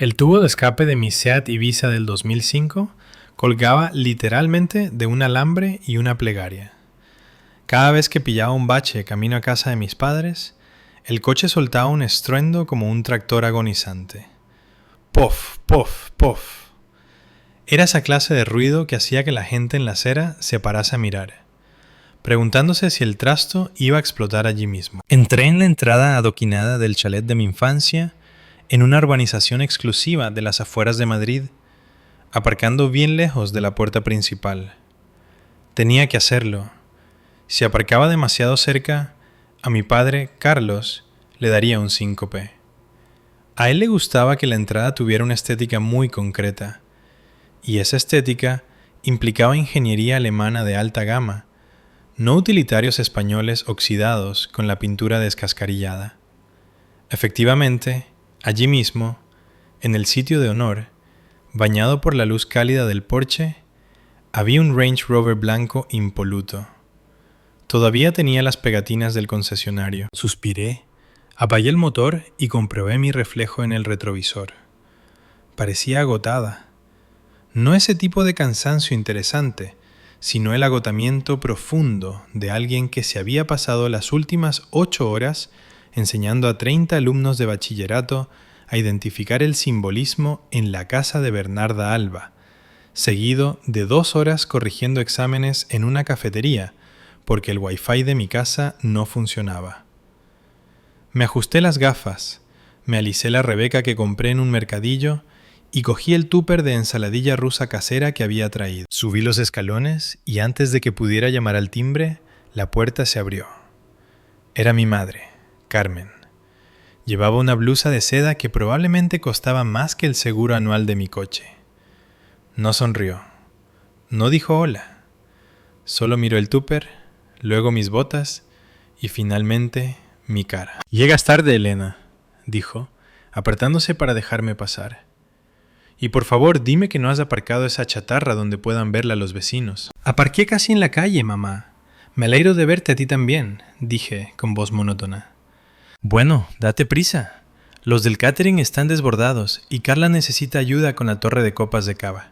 El tubo de escape de mi Seat Ibiza del 2005 colgaba literalmente de un alambre y una plegaria. Cada vez que pillaba un bache camino a casa de mis padres, el coche soltaba un estruendo como un tractor agonizante. ¡Pof, pof, pof! Era esa clase de ruido que hacía que la gente en la acera se parase a mirar, preguntándose si el trasto iba a explotar allí mismo. Entré en la entrada adoquinada del chalet de mi infancia, en una urbanización exclusiva de las afueras de Madrid, aparcando bien lejos de la puerta principal. Tenía que hacerlo. Si aparcaba demasiado cerca, a mi padre, Carlos, le daría un síncope. A él le gustaba que la entrada tuviera una estética muy concreta, y esa estética implicaba ingeniería alemana de alta gama, no utilitarios españoles oxidados con la pintura descascarillada. Efectivamente, allí mismo, en el sitio de honor, bañado por la luz cálida del porche, había un Range Rover blanco impoluto. Todavía tenía las pegatinas del concesionario. Suspiré, apagué el motor y comprobé mi reflejo en el retrovisor. Parecía agotada. No ese tipo de cansancio interesante, sino el agotamiento profundo de alguien que se había pasado las últimas 8 horas enseñando a 30 alumnos de bachillerato a identificar el simbolismo en la casa de Bernarda Alba, seguido de 2 horas corrigiendo exámenes en una cafetería, porque el wifi de mi casa no funcionaba. Me ajusté las gafas, me alicé la Rebeca que compré en un mercadillo y cogí el tupper de ensaladilla rusa casera que había traído. Subí los escalones y antes de que pudiera llamar al timbre, la puerta se abrió. Era mi madre, Carmen. Llevaba una blusa de seda que probablemente costaba más que el seguro anual de mi coche. No sonrió. No dijo hola. Solo miró el tupper, luego mis botas y finalmente mi cara. «Llegas tarde, Elena», dijo, apretándose para dejarme pasar. «Y por favor, dime que no has aparcado esa chatarra donde puedan verla los vecinos». «Aparqué casi en la calle, mamá. Me alegro de verte a ti también», dije con voz monótona. «Bueno, date prisa. Los del catering están desbordados y Carla necesita ayuda con la torre de copas de cava.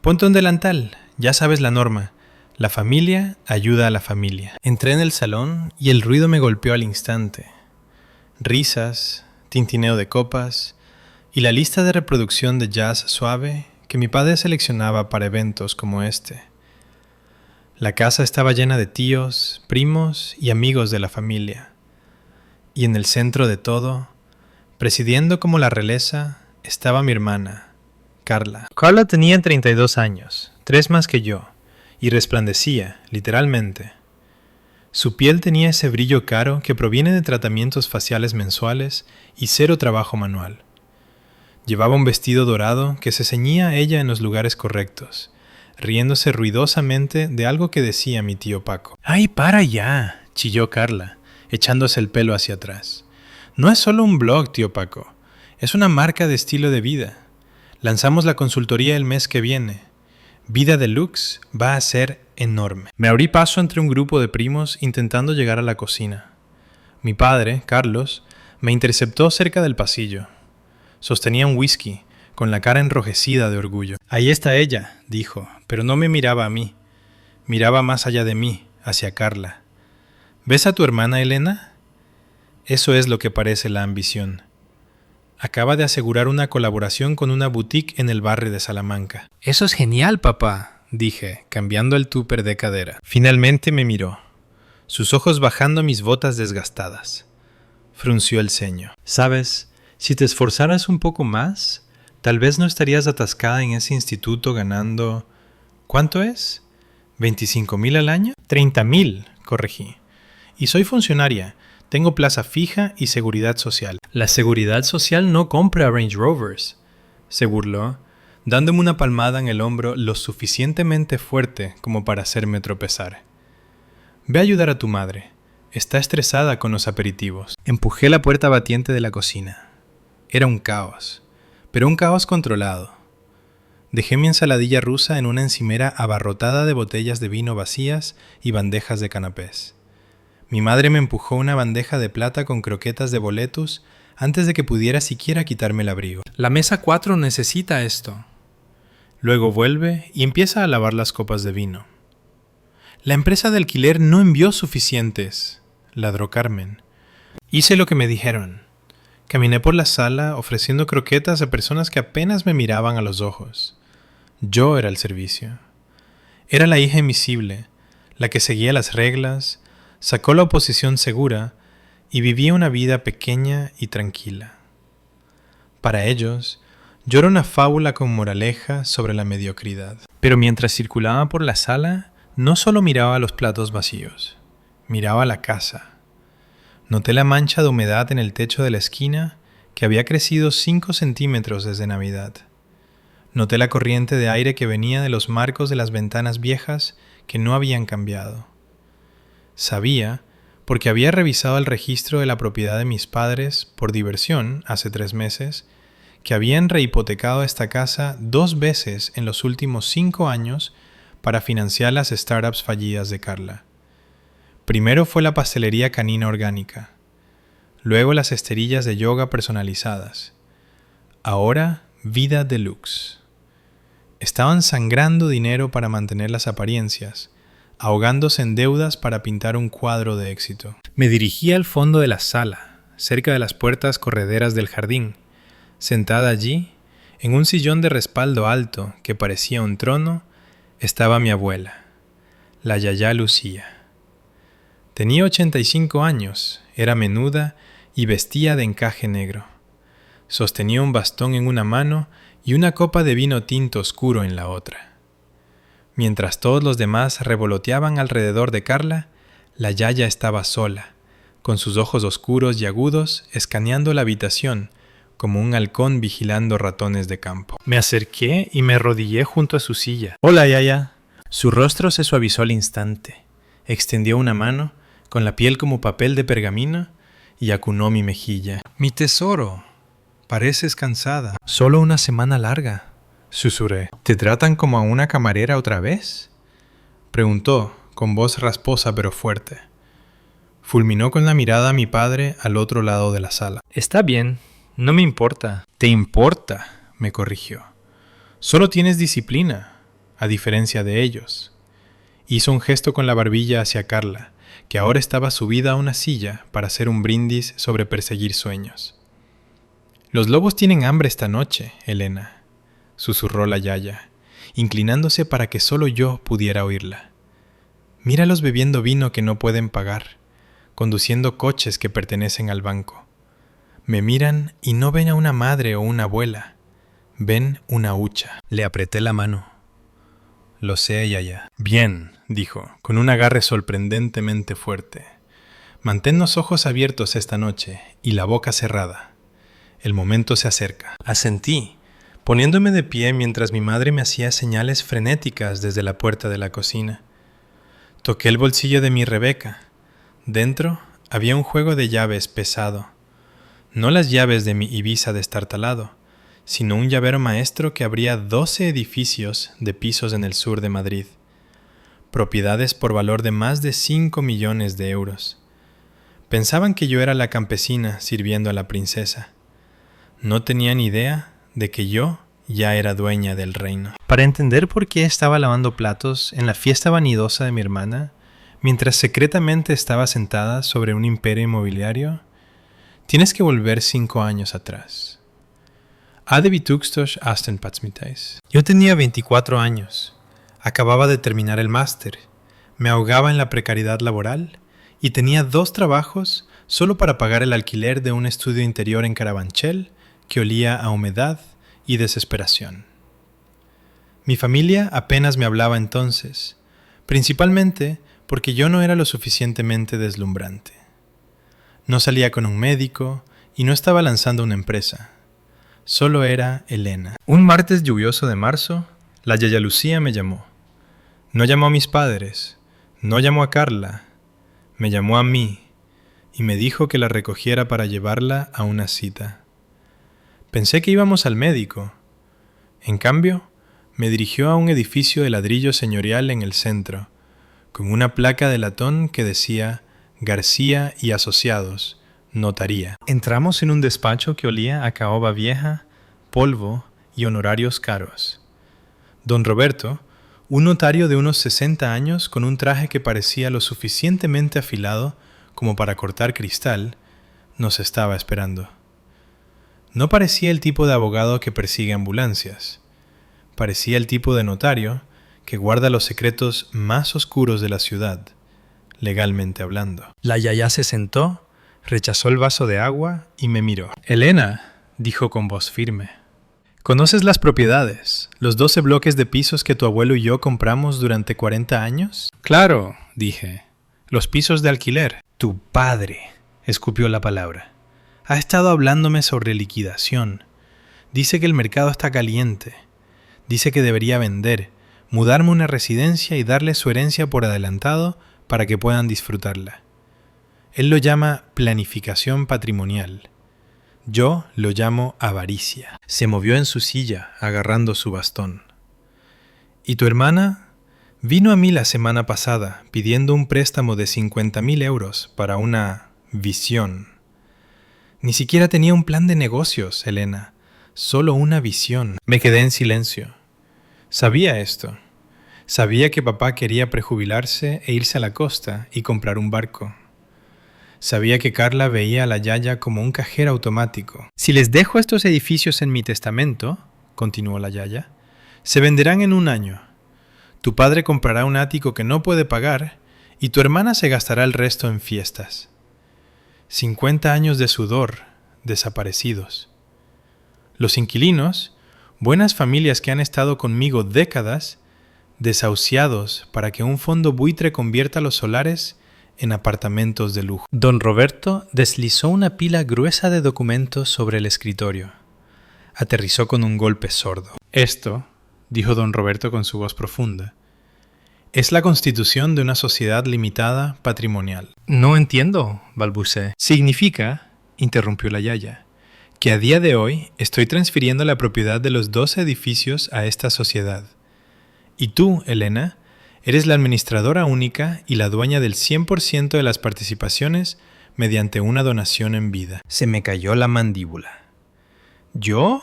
Ponte un delantal, ya sabes la norma. La familia ayuda a la familia». Entré en el salón y el ruido me golpeó al instante. Risas, tintineo de copas y la lista de reproducción de jazz suave que mi padre seleccionaba para eventos como este. La casa estaba llena de tíos, primos y amigos de la familia. Y en el centro de todo, presidiendo como la realeza, estaba mi hermana, Carla. Carla tenía 32 años, 3 más que yo, y resplandecía, literalmente. Su piel tenía ese brillo caro que proviene de tratamientos faciales mensuales y 0 trabajo manual. Llevaba un vestido dorado que se ceñía a ella en los lugares correctos, riéndose ruidosamente de algo que decía mi tío Paco. «¡Ay, para ya!», chilló Carla, echándose el pelo hacia atrás. «No es solo un blog, tío Paco. Es una marca de estilo de vida. Lanzamos la consultoría el mes que viene. Vida Deluxe va a ser enorme». Me abrí paso entre un grupo de primos intentando llegar a la cocina. Mi padre, Carlos, me interceptó cerca del pasillo. Sostenía un whisky, con la cara enrojecida de orgullo. «Ahí está ella», dijo, pero no me miraba a mí. Miraba más allá de mí, hacia Carla. «¿Ves a tu hermana, Elena? Eso es lo que parece la ambición. Acaba de asegurar una colaboración con una boutique en el barrio de Salamanca». «Eso es genial, papá», dije, cambiando el tupper de cadera. Finalmente me miró, sus ojos bajando mis botas desgastadas. Frunció el ceño. «¿Sabes? Si te esforzaras un poco más, tal vez no estarías atascada en ese instituto ganando... ¿Cuánto es? ¿25,000 al año?» «30,000», corregí. «Y soy funcionaria. Tengo plaza fija y seguridad social». «La seguridad social no compra Range Rovers», se burló, dándome una palmada en el hombro lo suficientemente fuerte como para hacerme tropezar. «Ve a ayudar a tu madre. Está estresada con los aperitivos». Empujé la puerta batiente de la cocina. Era un caos, pero un caos controlado. Dejé mi ensaladilla rusa en una encimera abarrotada de botellas de vino vacías y bandejas de canapés. Mi madre me empujó una bandeja de plata con croquetas de boletus antes de que pudiera siquiera quitarme el abrigo. La mesa 4 necesita esto. Luego vuelve y empieza a lavar las copas de vino. La empresa de alquiler no envió suficientes, ladró Carmen. Hice lo que me dijeron. Caminé por la sala ofreciendo croquetas a personas que apenas me miraban a los ojos. Yo era el servicio. Era la hija invisible, la que seguía las reglas, sacó la oposición segura y vivía una vida pequeña y tranquila. Para ellos, yo era una fábula con moraleja sobre la mediocridad. Pero mientras circulaba por la sala, no solo miraba los platos vacíos, miraba la casa. Noté la mancha de humedad en el techo de la esquina que había crecido 5 centímetros desde Navidad. Noté la corriente de aire que venía de los marcos de las ventanas viejas que no habían cambiado. Sabía, porque había revisado el registro de la propiedad de mis padres por diversión hace 3 meses, que habían rehipotecado esta casa 2 veces en los últimos 5 años para financiar las startups fallidas de Carla. Primero fue la pastelería canina orgánica, luego las esterillas de yoga personalizadas, ahora vida deluxe. Estaban sangrando dinero para mantener las apariencias, ahogándose en deudas para pintar un cuadro de éxito. Me dirigí al fondo de la sala, cerca de las puertas correderas del jardín. Sentada allí, en un sillón de respaldo alto que parecía un trono, estaba mi abuela, la Yaya Lucía. Tenía 85 años, era menuda y vestía de encaje negro. Sostenía un bastón en una mano y una copa de vino tinto oscuro en la otra. Mientras todos los demás revoloteaban alrededor de Carla, la Yaya estaba sola, con sus ojos oscuros y agudos escaneando la habitación como un halcón vigilando ratones de campo. Me acerqué y me arrodillé junto a su silla. «Hola, Yaya». Su rostro se suavizó al instante. Extendió una mano, con la piel como papel de pergamino, y acunó mi mejilla. «Mi tesoro, pareces cansada». «Solo una semana larga», susurré. «¿Te tratan como a una camarera otra vez?», preguntó, con voz rasposa pero fuerte. Fulminó con la mirada a mi padre al otro lado de la sala. Está bien, no me importa. «Te importa», me corrigió. «Solo tienes disciplina, a diferencia de ellos». Hizo un gesto con la barbilla hacia Carla, que ahora estaba subida a una silla para hacer un brindis sobre perseguir sueños. «Los lobos tienen hambre esta noche, Elena», susurró la Yaya, inclinándose para que solo yo pudiera oírla. «Míralos bebiendo vino que no pueden pagar, conduciendo coches que pertenecen al banco. Me miran y no ven a una madre o una abuela, ven una hucha». Le apreté la mano. «Lo sé, Yaya». «Bien», dijo, con un agarre sorprendentemente fuerte. «Mantén los ojos abiertos esta noche y la boca cerrada. El momento se acerca». Asentí, poniéndome de pie mientras mi madre me hacía señales frenéticas desde la puerta de la cocina. Toqué el bolsillo de mi Rebeca. Dentro había un juego de llaves pesado. No las llaves de mi Ibiza destartalado, sino un llavero maestro que abría 12 edificios de pisos en el sur de Madrid. Propiedades por valor de más de 5 millones de euros. Pensaban que yo era la campesina sirviendo a la princesa. No tenían idea de que yo ya era dueña del reino. Para entender por qué estaba lavando platos en la fiesta vanidosa de mi hermana, mientras secretamente estaba sentada sobre un imperio inmobiliario, tienes que volver 5 años atrás. Hade Vitugstosh Astenpatzmitais. Yo tenía 24 años. Acababa de terminar el máster, me ahogaba en la precariedad laboral y tenía 2 trabajos solo para pagar el alquiler de un estudio interior en Carabanchel que olía a humedad y desesperación. Mi familia apenas me hablaba entonces, principalmente porque yo no era lo suficientemente deslumbrante. No salía con un médico y no estaba lanzando una empresa. Solo era Elena. Un martes lluvioso de marzo, la Yaya Lucía me llamó. No llamó a mis padres, no llamó a Carla, me llamó a mí y me dijo que la recogiera para llevarla a una cita. Pensé que íbamos al médico. En cambio, me dirigió a un edificio de ladrillo señorial en el centro, con una placa de latón que decía García y Asociados, notaría. Entramos en un despacho que olía a caoba vieja, polvo y honorarios caros. Don Roberto, un notario de unos 60 años con un traje que parecía lo suficientemente afilado como para cortar cristal, nos estaba esperando. No parecía el tipo de abogado que persigue ambulancias. Parecía el tipo de notario que guarda los secretos más oscuros de la ciudad, legalmente hablando. La yaya se sentó, rechazó el vaso de agua y me miró. «Elena», dijo con voz firme, «¿conoces las propiedades, los 12 bloques de pisos que tu abuelo y yo compramos durante 40 años?» «Claro», dije, «los pisos de alquiler». «Tu padre», escupió la palabra, «ha estado hablándome sobre liquidación. Dice que el mercado está caliente. Dice que debería vender, mudarme a una residencia y darle su herencia por adelantado para que puedan disfrutarla. Él lo llama planificación patrimonial. Yo lo llamo avaricia». Se movió en su silla, agarrando su bastón. «¿Y tu hermana?» Vino a mí la semana pasada pidiendo un préstamo de 50.000 euros para una visión. Ni siquiera tenía un plan de negocios, Elena. Solo una visión. Me quedé en silencio. Sabía esto. Sabía que papá quería prejubilarse e irse a la costa y comprar un barco. Sabía que Carla veía a la yaya como un cajero automático. «Si les dejo estos edificios en mi testamento», continuó la yaya, «se venderán en 1 año. Tu padre comprará un ático que no puede pagar y tu hermana se gastará el resto en fiestas. 50 años de sudor, desaparecidos. Los inquilinos, buenas familias que han estado conmigo décadas, desahuciados para que un fondo buitre convierta los solares en apartamentos de lujo». Don Roberto deslizó una pila gruesa de documentos sobre el escritorio. Aterrizó con un golpe sordo. «Esto», dijo don Roberto con su voz profunda, «es la constitución de una sociedad limitada patrimonial». «No entiendo», balbuceé. «Significa», interrumpió la yaya, «que a día de hoy estoy transfiriendo la propiedad de los 12 edificios a esta sociedad. Y tú, Elena, eres la administradora única y la dueña del 100% de las participaciones mediante una donación en vida». Se me cayó la mandíbula. «¿Yo?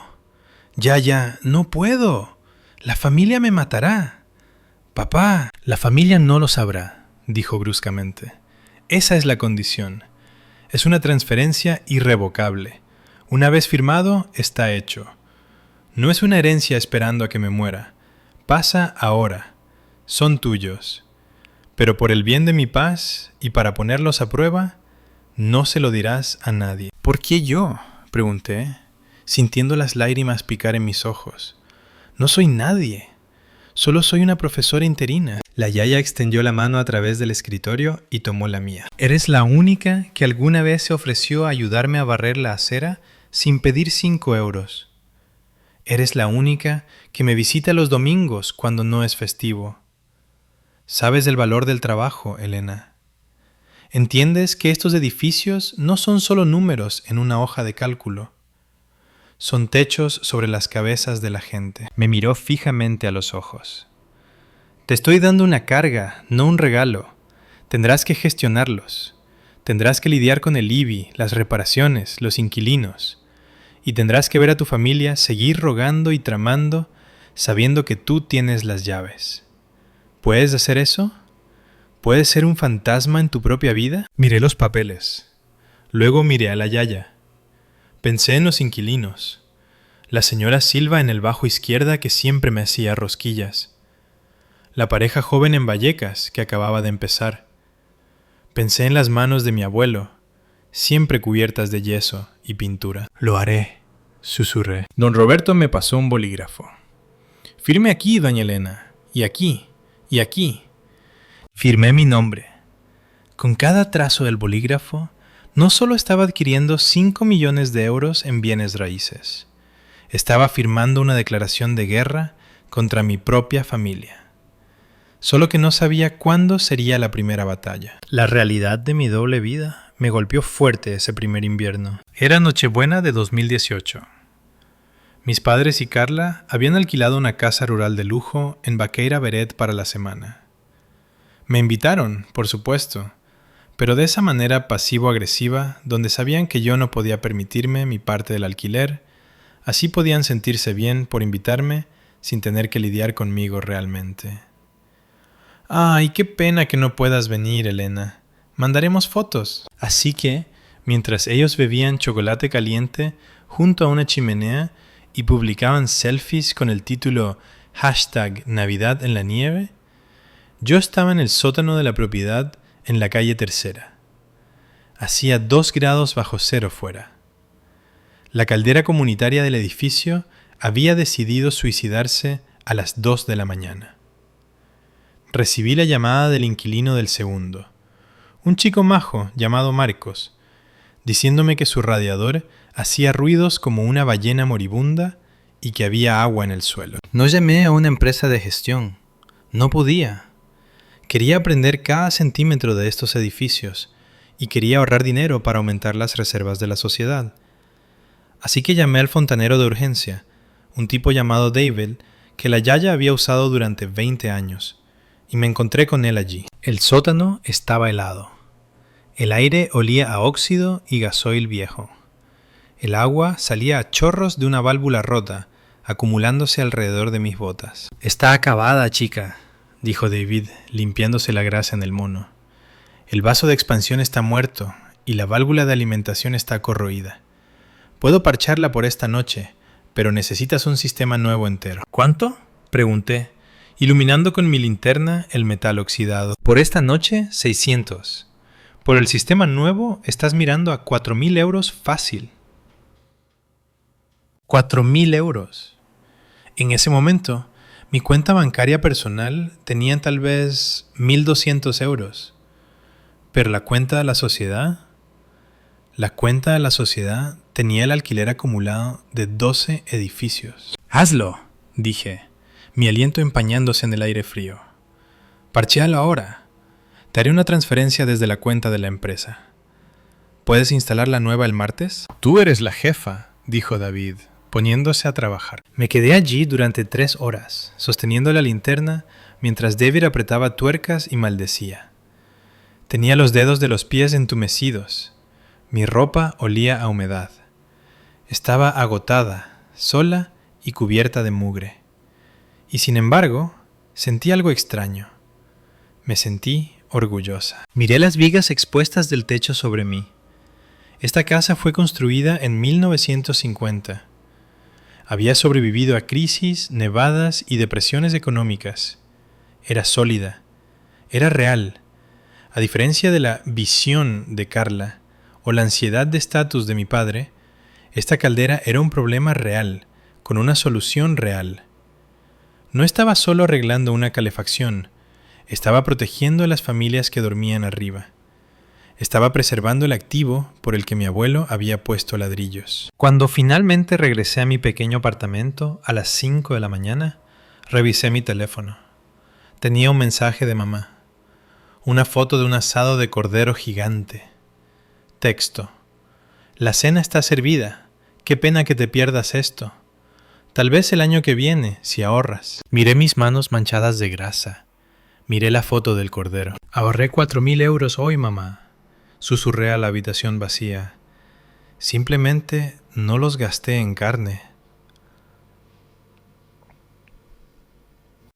Yaya, no puedo. La familia me matará». «Papá, la familia no lo sabrá», dijo bruscamente. «Esa es la condición. Es una transferencia irrevocable. Una vez firmado, está hecho. No es una herencia esperando a que me muera. Pasa ahora. Son tuyos. Pero por el bien de mi paz y para ponerlos a prueba, no se lo dirás a nadie». «¿Por qué yo?», pregunté, sintiendo las lágrimas picar en mis ojos. «No soy nadie. Solo soy una profesora interina». La yaya extendió la mano a través del escritorio y tomó la mía. «Eres la única que alguna vez se ofreció a ayudarme a barrer la acera sin pedir 5 euros. Eres la única que me visita los domingos cuando no es festivo. Sabes el valor del trabajo, Elena. Entiendes que estos edificios no son solo números en una hoja de cálculo. Son techos sobre las cabezas de la gente». Me miró fijamente a los ojos. «Te estoy dando una carga, no un regalo. Tendrás que gestionarlos. Tendrás que lidiar con el IBI, las reparaciones, los inquilinos. Y tendrás que ver a tu familia seguir rogando y tramando, sabiendo que tú tienes las llaves. ¿Puedes hacer eso? ¿Puedes ser un fantasma en tu propia vida?» Miré los papeles. Luego miré a la yaya. Pensé en los inquilinos. La señora Silva en el bajo izquierda que siempre me hacía rosquillas. La pareja joven en Vallecas que acababa de empezar. Pensé en las manos de mi abuelo, siempre cubiertas de yeso y pintura. «Lo haré», susurré. Don Roberto me pasó un bolígrafo. «Firme aquí, doña Elena, y aquí, y aquí». Firmé mi nombre. Con cada trazo del bolígrafo, no solo estaba adquiriendo 5 millones de euros en bienes raíces, estaba firmando una declaración de guerra contra mi propia familia. Solo que no sabía cuándo sería la primera batalla. La realidad de mi doble vida me golpeó fuerte ese primer invierno. Era Nochebuena de 2018. Mis padres y Carla habían alquilado una casa rural de lujo en Baqueira Beret para la semana. Me invitaron, por supuesto, pero de esa manera pasivo-agresiva, donde sabían que yo no podía permitirme mi parte del alquiler, así podían sentirse bien por invitarme sin tener que lidiar conmigo realmente. ¡Ay, qué pena que no puedas venir, Elena! Mandaremos fotos. Así que, mientras ellos bebían chocolate caliente junto a una chimenea y publicaban selfies con el título #Navidad en la nieve, yo estaba en el sótano de la propiedad en la calle Tercera. Hacía 2 grados bajo cero fuera. La caldera comunitaria del edificio había decidido suicidarse a las 2 de la mañana. Recibí la llamada del inquilino del segundo, un chico majo llamado Marcos, diciéndome que su radiador hacía ruidos como una ballena moribunda y que había agua en el suelo. No llamé a una empresa de gestión. No podía. Quería aprender cada centímetro de estos edificios y quería ahorrar dinero para aumentar las reservas de la sociedad. Así que llamé al fontanero de urgencia, un tipo llamado David, que la Yaya había usado durante 20 años, y me encontré con él allí. El sótano estaba helado. El aire olía a óxido y gasoil viejo. El agua salía a chorros de una válvula rota, acumulándose alrededor de mis botas. «Está acabada, chica», dijo David, limpiándose la grasa en el mono. «El vaso de expansión está muerto y la válvula de alimentación está corroída. Puedo parcharla por esta noche, pero necesitas un sistema nuevo entero». «¿Cuánto?», pregunté, iluminando con mi linterna el metal oxidado. «Por esta noche, 600. Por el sistema nuevo estás mirando a 4.000 euros fácil». 4.000 euros. En ese momento, mi cuenta bancaria personal tenía tal vez 1.200 euros. Pero la cuenta de la sociedad tenía el alquiler acumulado de 12 edificios. «Hazlo», dije, mi aliento empañándose en el aire frío. «Parchéalo ahora. Te haré una transferencia desde la cuenta de la empresa. ¿Puedes instalar la nueva el martes?» «Tú eres la jefa», dijo David, poniéndose a trabajar. Me quedé allí durante 3 horas, sosteniendo la linterna mientras David apretaba tuercas y maldecía. Tenía los dedos de los pies entumecidos. Mi ropa olía a humedad. Estaba agotada, sola y cubierta de mugre. Y sin embargo, sentí algo extraño. Me sentí orgullosa. Miré las vigas expuestas del techo sobre mí. Esta casa fue construida en 1950. Había sobrevivido a crisis, nevadas y depresiones económicas. Era sólida. Era real. A diferencia de la visión de Carla o la ansiedad de estatus de mi padre, esta caldera era un problema real, con una solución real. No estaba solo arreglando una calefacción, estaba protegiendo a las familias que dormían arriba. Estaba preservando el activo por el que mi abuelo había puesto ladrillos. Cuando finalmente regresé a mi pequeño apartamento a las 5 de la mañana, revisé mi teléfono. Tenía un mensaje de mamá. Una foto de un asado de cordero gigante. Texto. «La cena está servida. Qué pena que te pierdas esto. Tal vez el año que viene, si ahorras». Miré mis manos manchadas de grasa. Miré la foto del cordero. «Ahorré 4.000 euros hoy, mamá», susurré a la habitación vacía. Simplemente no los gasté en carne.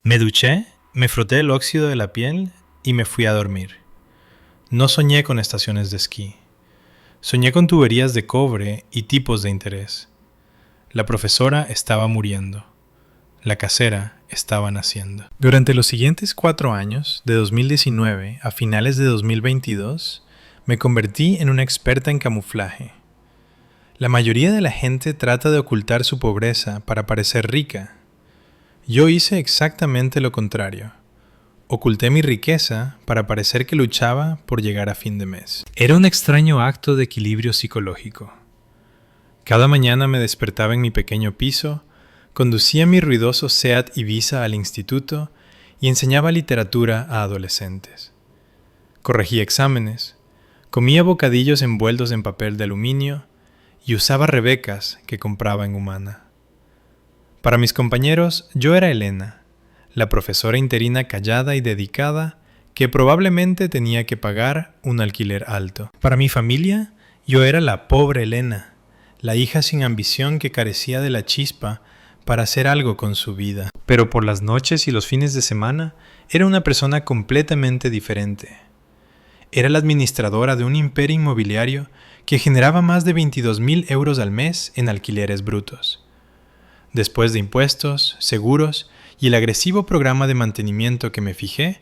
Me duché, me froté el óxido de la piel y me fui a dormir. No soñé con estaciones de esquí. Soñé con tuberías de cobre y tipos de interés. La profesora estaba muriendo. La casera estaba naciendo. Durante los siguientes 4 años, de 2019 a finales de 2022, me convertí en una experta en camuflaje. La mayoría de la gente trata de ocultar su pobreza para parecer rica. Yo hice exactamente lo contrario. Oculté mi riqueza para parecer que luchaba por llegar a fin de mes. Era un extraño acto de equilibrio psicológico. Cada mañana me despertaba en mi pequeño piso, conducía mi ruidoso Seat Ibiza al instituto y enseñaba literatura a adolescentes. Corregía exámenes, comía bocadillos envueltos en papel de aluminio y usaba rebecas que compraba en Humana. Para mis compañeros, yo era Elena, la profesora interina callada y dedicada que probablemente tenía que pagar un alquiler alto. Para mi familia, yo era la pobre Elena, la hija sin ambición que carecía de la chispa para hacer algo con su vida. Pero por las noches y los fines de semana, era una persona completamente diferente. Era la administradora de un imperio inmobiliario que generaba más de 22,000 euros al mes en alquileres brutos. Después de impuestos, seguros y el agresivo programa de mantenimiento que me fijé,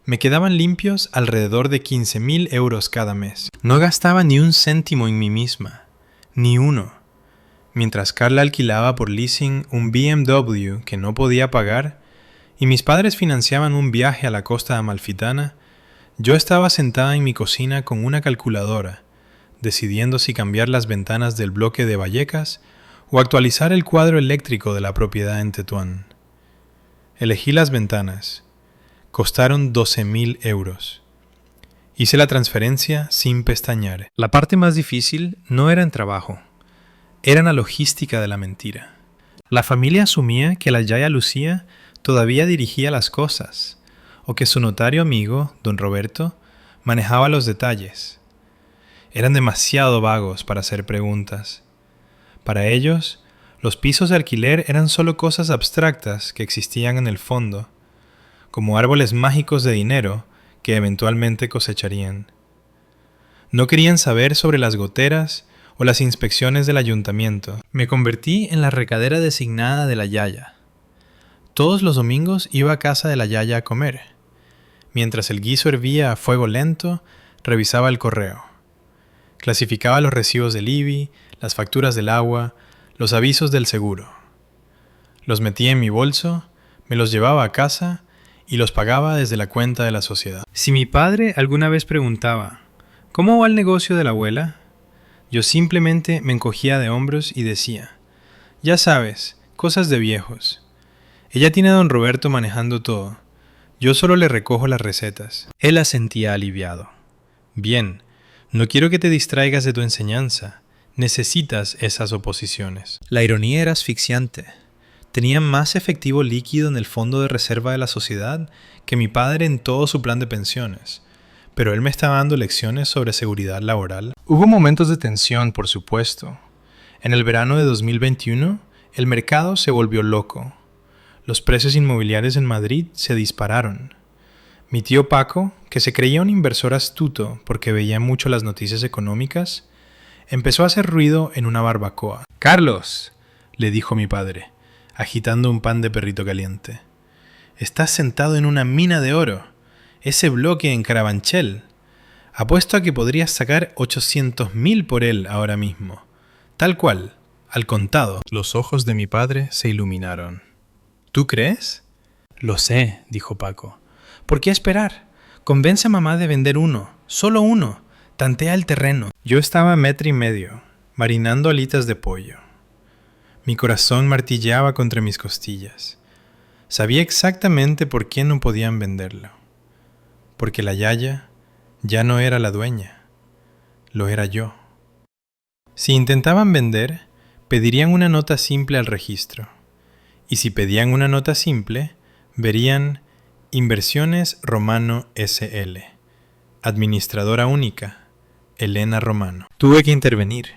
me quedaban limpios alrededor de 15,000 euros cada mes. No gastaba ni un céntimo en mí misma, ni uno. Mientras Carla alquilaba por leasing un BMW que no podía pagar y mis padres financiaban un viaje a la costa amalfitana, yo estaba sentada en mi cocina con una calculadora, decidiendo si cambiar las ventanas del bloque de Vallecas o actualizar el cuadro eléctrico de la propiedad en Tetuán. Elegí las ventanas. Costaron 12,000 euros. Hice la transferencia sin pestañear. La parte más difícil no era en trabajo, era en la logística de la mentira. La familia asumía que la Yaya Lucía todavía dirigía las cosas, o que su notario amigo, don Roberto, manejaba los detalles. Eran demasiado vagos para hacer preguntas. Para ellos, los pisos de alquiler eran solo cosas abstractas que existían en el fondo, como árboles mágicos de dinero que eventualmente cosecharían. No querían saber sobre las goteras o las inspecciones del ayuntamiento. Me convertí en la recadera designada de la Yaya. Todos los domingos iba a casa de la Yaya a comer. Mientras el guiso hervía a fuego lento, revisaba el correo. Clasificaba los recibos del IBI, las facturas del agua, los avisos del seguro. Los metía en mi bolso, me los llevaba a casa y los pagaba desde la cuenta de la sociedad. Si mi padre alguna vez preguntaba, ¿cómo va el negocio de la abuela?, yo simplemente me encogía de hombros y decía, ya sabes, cosas de viejos. Ella tiene a don Roberto manejando todo. Yo solo le recojo las recetas. Él asentía aliviado. Bien, no quiero que te distraigas de tu enseñanza. Necesitas esas oposiciones. La ironía era asfixiante. Tenía más efectivo líquido en el fondo de reserva de la sociedad que mi padre en todo su plan de pensiones. Pero él me estaba dando lecciones sobre seguridad laboral. Hubo momentos de tensión, por supuesto. En el verano de 2021, el mercado se volvió loco. Los precios inmobiliarios en Madrid se dispararon. Mi tío Paco, que se creía un inversor astuto porque veía mucho las noticias económicas, empezó a hacer ruido en una barbacoa. «Carlos», le dijo mi padre, agitando un pan de perrito caliente, «estás sentado en una mina de oro. Ese bloque en Carabanchel. Apuesto a que podrías sacar 800,000 por él ahora mismo. Tal cual, al contado». Los ojos de mi padre se iluminaron. «¿Tú crees?» «Lo sé», dijo Paco. «¿Por qué esperar? Convence a mamá de vender uno, solo uno. Tantea el terreno». Yo estaba a 1,5 metros, marinando alitas de pollo. Mi corazón martilleaba contra mis costillas. Sabía exactamente por qué no podían venderlo. Porque la Yaya ya no era la dueña, lo era yo. Si intentaban vender, pedirían una nota simple al registro. Y si pedían una nota simple, verían Inversiones Romano S.L., Administradora única, Elena Romano. Tuve que intervenir.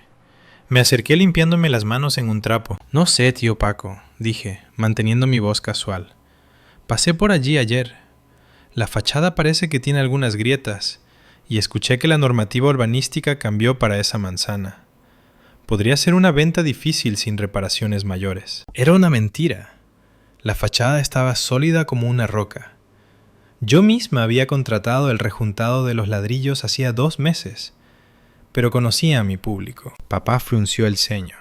Me acerqué limpiándome las manos en un trapo. «No sé, tío Paco», dije, manteniendo mi voz casual. «Pasé por allí ayer. La fachada parece que tiene algunas grietas, y escuché que la normativa urbanística cambió para esa manzana. Podría ser una venta difícil sin reparaciones mayores». Era una mentira. La fachada estaba sólida como una roca. Yo misma había contratado el rejuntado de los ladrillos hacía 2 meses, pero conocía a mi público. Papá frunció el ceño.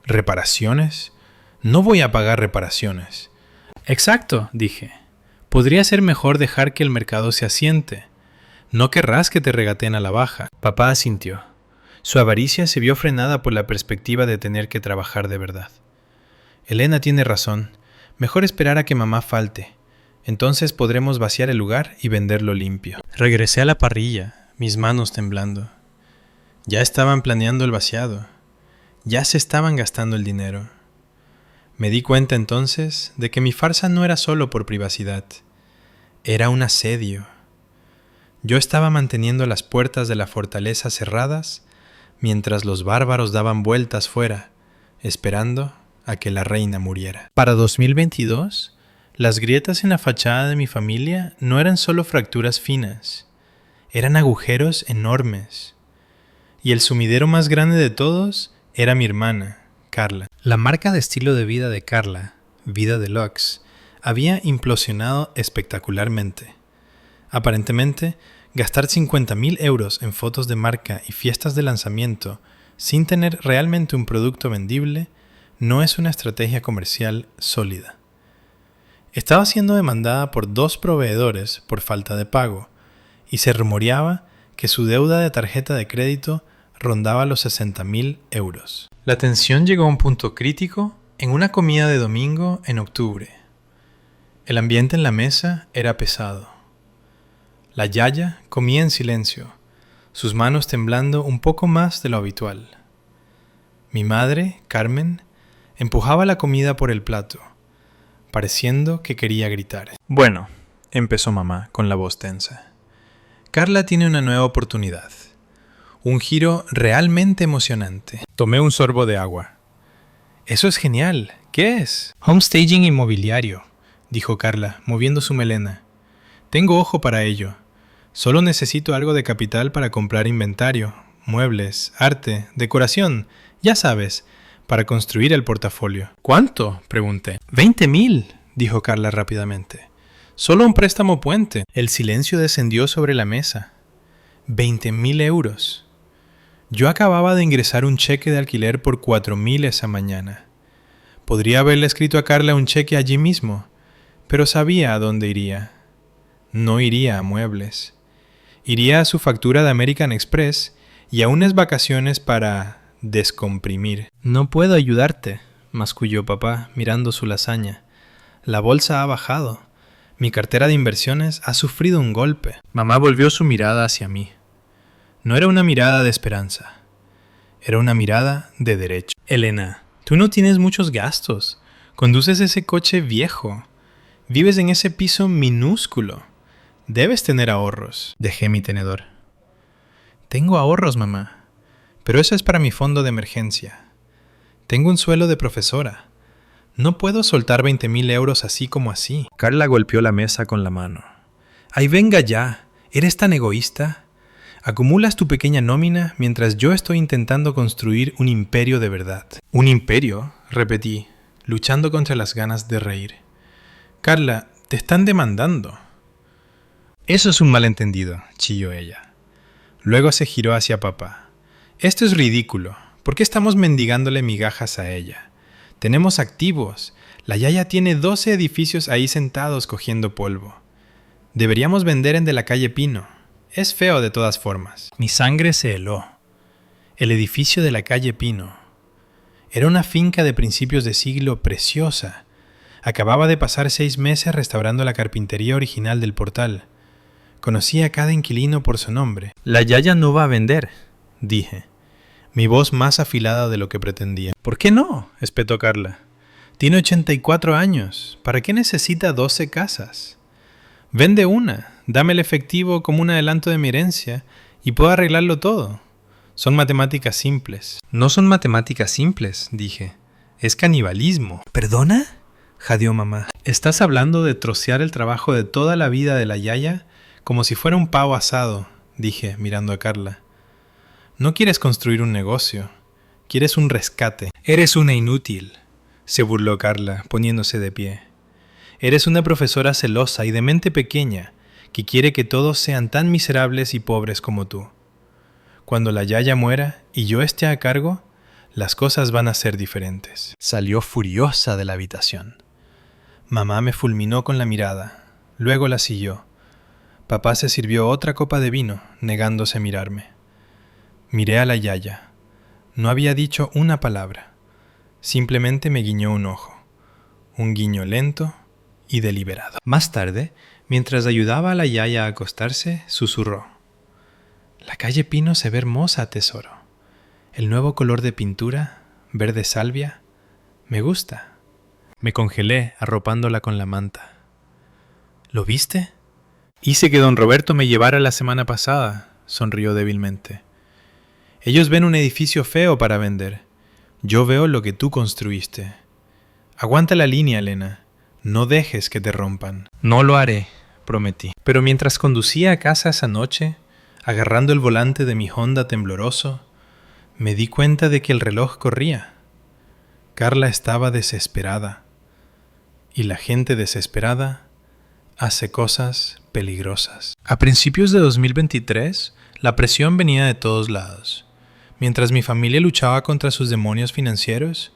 ¿Reparaciones? No voy a pagar reparaciones. Exacto, dije. Podría ser mejor dejar que el mercado se asiente. No querrás que te regateen a la baja. Papá asintió. Su avaricia se vio frenada por la perspectiva de tener que trabajar de verdad. Elena tiene razón. Mejor esperar a que mamá falte. Entonces podremos vaciar el lugar y venderlo limpio. Regresé a la parrilla, mis manos temblando. Ya estaban planeando el vaciado. Ya se estaban gastando el dinero. Me di cuenta entonces de que mi farsa no era solo por privacidad. Era un asedio. Yo estaba manteniendo las puertas de la fortaleza cerradas mientras los bárbaros daban vueltas fuera, esperando a que la reina muriera. Para 2022, las grietas en la fachada de mi familia no eran solo fracturas finas, eran agujeros enormes. Y el sumidero más grande de todos era mi hermana, Carla. La marca de estilo de vida de Carla, Vida Deluxe, había implosionado espectacularmente. Aparentemente, gastar 50.000 euros en fotos de marca y fiestas de lanzamiento sin tener realmente un producto vendible no es una estrategia comercial sólida. Estaba siendo demandada por 2 proveedores por falta de pago y se rumoreaba que su deuda de tarjeta de crédito rondaba los 60.000 euros. La tensión llegó a un punto crítico en una comida de domingo en octubre. El ambiente en la mesa era pesado. La yaya comía en silencio, sus manos temblando un poco más de lo habitual. Mi madre, Carmen, empujaba la comida por el plato, pareciendo que quería gritar. Bueno, empezó mamá con la voz tensa. Carla tiene una nueva oportunidad. Un giro realmente emocionante. Tomé un sorbo de agua. Eso es genial. ¿Qué es? Homestaging inmobiliario, dijo Carla, moviendo su melena. Tengo ojo para ello. Solo necesito algo de capital para comprar inventario, muebles, arte, decoración, ya sabes, para construir el portafolio. ¿Cuánto? Pregunté. 20.000, dijo Carla rápidamente. Solo un préstamo puente. El silencio descendió sobre la mesa. 20.000 euros. Yo acababa de ingresar un cheque de alquiler por 4.000 esa mañana. Podría haberle escrito a Carla un cheque allí mismo, pero sabía a dónde iría. No iría a muebles. Iría a su factura de American Express y a unas vacaciones para descomprimir. No puedo ayudarte, masculló papá, mirando su lasaña. La bolsa ha bajado. Mi cartera de inversiones ha sufrido un golpe. Mamá volvió su mirada hacia mí. No era una mirada de esperanza. Era una mirada de derecho. Elena, tú no tienes muchos gastos. Conduces ese coche viejo. Vives en ese piso minúsculo. Debes tener ahorros. Dejé mi tenedor. Tengo ahorros, mamá. Pero eso es para mi fondo de emergencia. Tengo un sueldo de profesora. No puedo soltar 20.000 euros así como así. Carla golpeó la mesa con la mano. ¡Ay, venga ya! ¿Eres tan egoísta? Acumulas tu pequeña nómina mientras yo estoy intentando construir un imperio de verdad. ¿Un imperio? Repetí, luchando contra las ganas de reír. Carla, te están demandando. Eso es un malentendido, chilló ella. Luego se giró hacia papá. Esto es ridículo. ¿Por qué estamos mendigándole migajas a ella? Tenemos activos. La yaya tiene 12 edificios ahí sentados cogiendo polvo. Deberíamos vender en de la calle Pino. Es feo de todas formas. Mi sangre se heló. El edificio de la calle Pino. Era una finca de principios de siglo preciosa. Acababa de pasar 6 meses restaurando la carpintería original del portal. Conocía a cada inquilino por su nombre. La yaya no va a vender, dije, mi voz más afilada de lo que pretendía. ¿Por qué no?, espetó Carla. Tiene 84 años. ¿Para qué necesita 12 casas? Vende una, dame el efectivo como un adelanto de mi herencia y puedo arreglarlo todo. Son matemáticas simples. No son matemáticas simples, dije. Es canibalismo. ¿Perdona?, jadeó mamá. ¿Estás hablando de trocear el trabajo de toda la vida de la yaya como si fuera un pavo asado?, dije, mirando a Carla. No quieres construir un negocio, quieres un rescate. Eres una inútil, se burló Carla, poniéndose de pie. Eres una profesora celosa y de mente pequeña que quiere que todos sean tan miserables y pobres como tú. Cuando la yaya muera y yo esté a cargo, las cosas van a ser diferentes. Salió furiosa de la habitación. Mamá me fulminó con la mirada, luego la siguió. Papá se sirvió otra copa de vino, negándose a mirarme. Miré a la yaya. No había dicho una palabra. Simplemente me guiñó un ojo. Un guiño lento y deliberado. Más tarde, mientras ayudaba a la yaya a acostarse, susurró. La calle Pino se ve hermosa, tesoro. El nuevo color de pintura, verde salvia, me gusta. Me congelé arropándola con la manta. ¿Lo viste? Hice que don Roberto me llevara la semana pasada, sonrió débilmente. Ellos ven un edificio feo para vender. Yo veo lo que tú construiste. Aguanta la línea, Elena. No dejes que te rompan. No lo haré, prometí. Pero mientras conducía a casa esa noche, agarrando el volante de mi Honda tembloroso, me di cuenta de que el reloj corría. Carla estaba desesperada. Y la gente desesperada hace cosas peligrosas. A principios de 2023, la presión venía de todos lados. Mientras mi familia luchaba contra sus demonios financieros,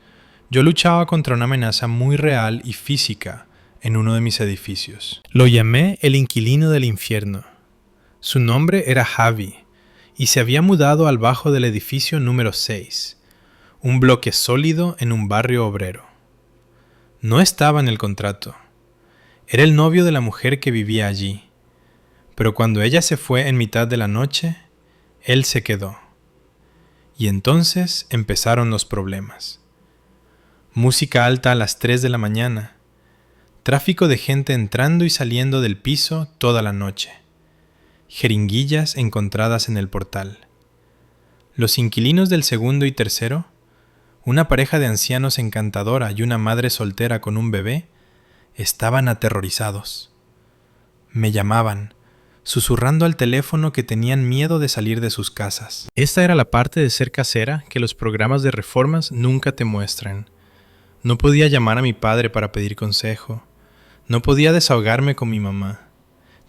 yo luchaba contra una amenaza muy real y física en uno de mis edificios. Lo llamé el inquilino del infierno. Su nombre era Javi y se había mudado al bajo del edificio número 6, un bloque sólido en un barrio obrero. No estaba en el contrato. Era el novio de la mujer que vivía allí. Pero cuando ella se fue en mitad de la noche, él se quedó. Y entonces empezaron los problemas. Música alta a las 3 de la mañana. Tráfico de gente entrando y saliendo del piso toda la noche. Jeringuillas encontradas en el portal. Los inquilinos del segundo y tercero, una pareja de ancianos encantadora y una madre soltera con un bebé, estaban aterrorizados. Me llamaban, susurrando al teléfono que tenían miedo de salir de sus casas. Esta era la parte de ser casera que los programas de reformas nunca te muestran. No podía llamar a mi padre para pedir consejo. No podía desahogarme con mi mamá.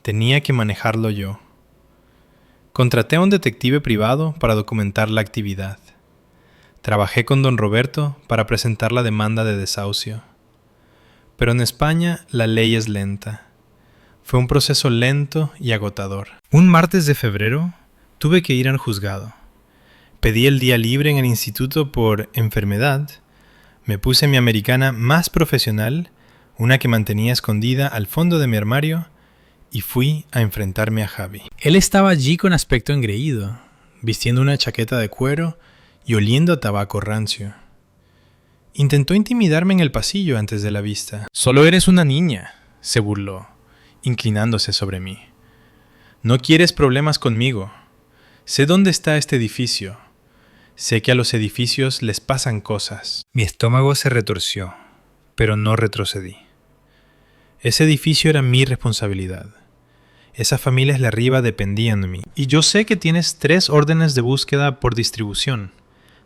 Tenía que manejarlo yo. Contraté a un detective privado para documentar la actividad. Trabajé con don Roberto para presentar la demanda de desahucio. Pero en España la ley es lenta. Fue un proceso lento y agotador. Un martes de febrero tuve que ir al juzgado. Pedí el día libre en el instituto por enfermedad. Me puse mi americana más profesional, una que mantenía escondida al fondo de mi armario, y fui a enfrentarme a Javi. Él estaba allí con aspecto engreído, vistiendo una chaqueta de cuero y oliendo a tabaco rancio. Intentó intimidarme en el pasillo antes de la vista. «Solo eres una niña», se burló, inclinándose sobre mí. «No quieres problemas conmigo. Sé dónde está este edificio. Sé que a los edificios les pasan cosas». Mi estómago se retorció, pero no retrocedí. Ese edificio era mi responsabilidad. Esas familias de arriba dependían de mí. «Y yo sé que tienes 3 órdenes de búsqueda por distribución»,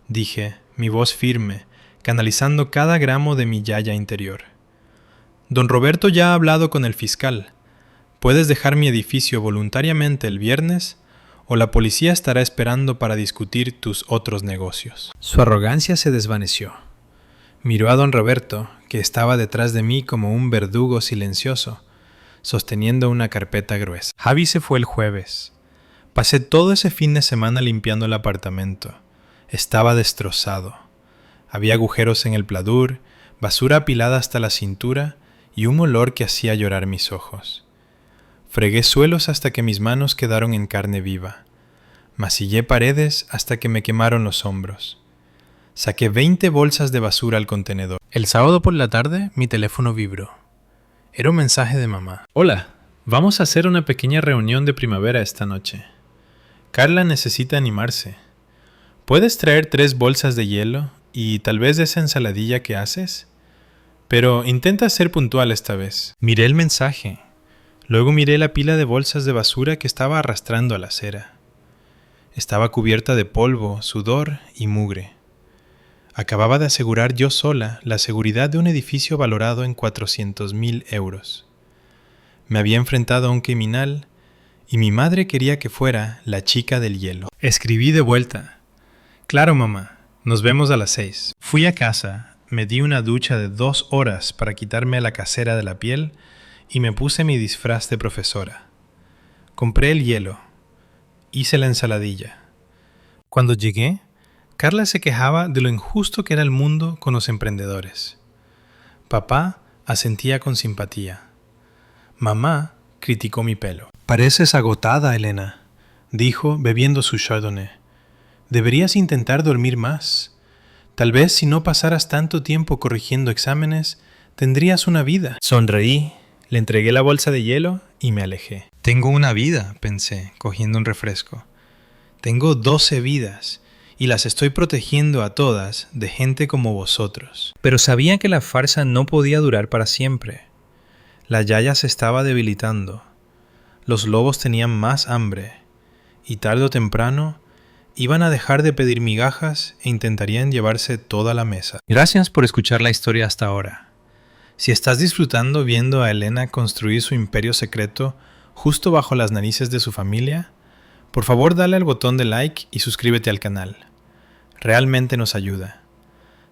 dije, mi voz firme, canalizando cada gramo de mi yaya interior. «Don Roberto ya ha hablado con el fiscal. Puedes dejar mi edificio voluntariamente el viernes o la policía estará esperando para discutir tus otros negocios». Su arrogancia se desvaneció. Miró a don Roberto, que estaba detrás de mí como un verdugo silencioso, sosteniendo una carpeta gruesa. Javi se fue el jueves. Pasé todo ese fin de semana limpiando el apartamento. Estaba destrozado. Había agujeros en el pladur, basura apilada hasta la cintura y un olor que hacía llorar mis ojos. Fregué suelos hasta que mis manos quedaron en carne viva. Masillé paredes hasta que me quemaron los hombros. Saqué 20 bolsas de basura al contenedor. El sábado por la tarde mi teléfono vibró. Era un mensaje de mamá. «Hola, vamos a hacer una pequeña reunión de primavera esta noche. Carla necesita animarse. ¿Puedes traer 3 bolsas de hielo y tal vez de esa ensaladilla que haces? Pero intenta ser puntual esta vez». Miré el mensaje. Luego miré la pila de bolsas de basura que estaba arrastrando a la acera. Estaba cubierta de polvo, sudor y mugre. Acababa de asegurar yo sola la seguridad de un edificio valorado en 400,000 euros. Me había enfrentado a un criminal y mi madre quería que fuera la chica del hielo. Escribí de vuelta. «Claro, mamá, nos vemos a las 6». Fui a casa, me di una ducha de 2 horas para quitarme la casera de la piel y me puse mi disfraz de profesora. Compré el hielo. Hice la ensaladilla. Cuando llegué, Carla se quejaba de lo injusto que era el mundo con los emprendedores. Papá asentía con simpatía. Mamá criticó mi pelo. «Pareces agotada, Elena», dijo bebiendo su chardonnay. «Deberías intentar dormir más. Tal vez si no pasaras tanto tiempo corrigiendo exámenes, tendrías una vida». Sonreí, le entregué la bolsa de hielo y me alejé. Tengo una vida, pensé, cogiendo un refresco. Tengo 12 vidas y las estoy protegiendo a todas de gente como vosotros. Pero sabía que la farsa no podía durar para siempre. La yaya se estaba debilitando. Los lobos tenían más hambre y tarde o temprano iban a dejar de pedir migajas e intentarían llevarse toda la mesa. Gracias por escuchar la historia hasta ahora. Si estás disfrutando viendo a Elena construir su imperio secreto justo bajo las narices de su familia, por favor dale al botón de like y suscríbete al canal. Realmente nos ayuda.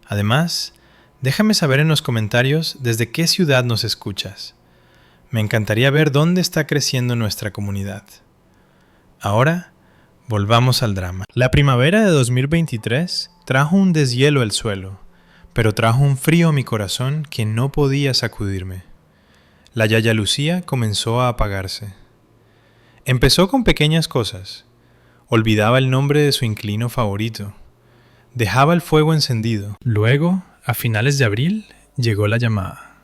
Además, déjame saber en los comentarios desde qué ciudad nos escuchas. Me encantaría ver dónde está creciendo nuestra comunidad. Ahora, volvamos al drama. La primavera de 2023 trajo un deshielo al suelo, pero trajo un frío a mi corazón que no podía sacudirme. La yaya Lucía comenzó a apagarse. Empezó con pequeñas cosas. Olvidaba el nombre de su inquilino favorito. Dejaba el fuego encendido. Luego, a finales de abril, llegó la llamada.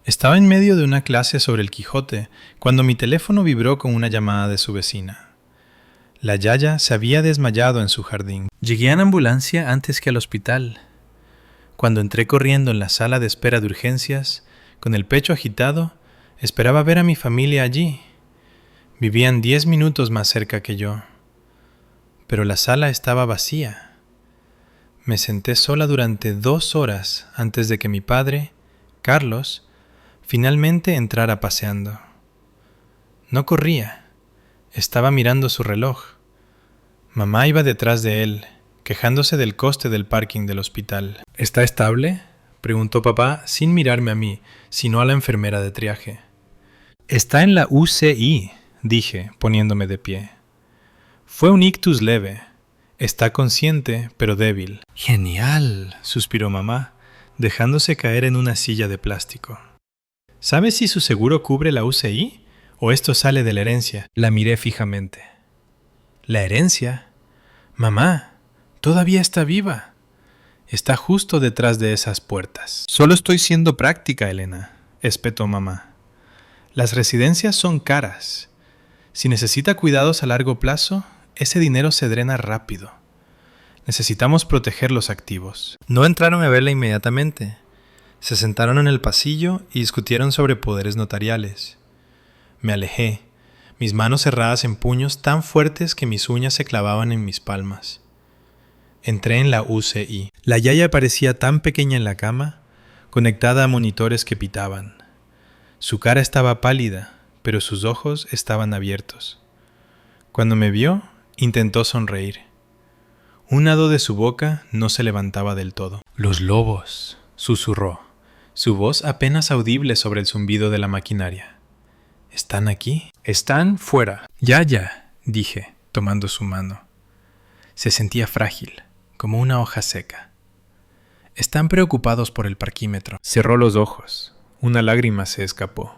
Estaba en medio de una clase sobre el Quijote cuando mi teléfono vibró con una llamada de su vecina. La yaya se había desmayado en su jardín. Llegué en ambulancia antes que al hospital. Cuando entré corriendo en la sala de espera de urgencias, con el pecho agitado, esperaba ver a mi familia allí. Vivían 10 minutos más cerca que yo. Pero la sala estaba vacía. Me senté sola durante 2 horas antes de que mi padre, Carlos, finalmente entrara paseando. No corría. Estaba mirando su reloj. Mamá iba detrás de él, quejándose del coste del parking del hospital. ¿Está estable?, preguntó papá sin mirarme a mí, sino a la enfermera de triaje. Está en la UCI, dije, poniéndome de pie. Fue un ictus leve. Está consciente, pero débil. Genial, suspiró mamá, dejándose caer en una silla de plástico. ¿Sabes si su seguro cubre la UCI? ¿O esto sale de la herencia? La miré fijamente. ¿La herencia? Mamá, todavía está viva. Está justo detrás de esas puertas. Solo estoy siendo práctica, Elena, espetó mamá. Las residencias son caras. Si necesita cuidados a largo plazo, ese dinero se drena rápido. Necesitamos proteger los activos. No entraron a verla inmediatamente. Se sentaron en el pasillo y discutieron sobre poderes notariales. Me alejé, mis manos cerradas en puños tan fuertes que mis uñas se clavaban en mis palmas. Entré en la UCI. La yaya parecía tan pequeña en la cama, conectada a monitores que pitaban. Su cara estaba pálida, pero sus ojos estaban abiertos. Cuando me vio, intentó sonreír. Un lado de su boca no se levantaba del todo. «Los lobos», susurró, su voz apenas audible sobre el zumbido de la maquinaria. «¿Están aquí?» «Están fuera». «Yaya», dije, tomando su mano. Se sentía frágil, como una hoja seca. «Están preocupados por el parquímetro». Cerró los ojos. Una lágrima se escapó.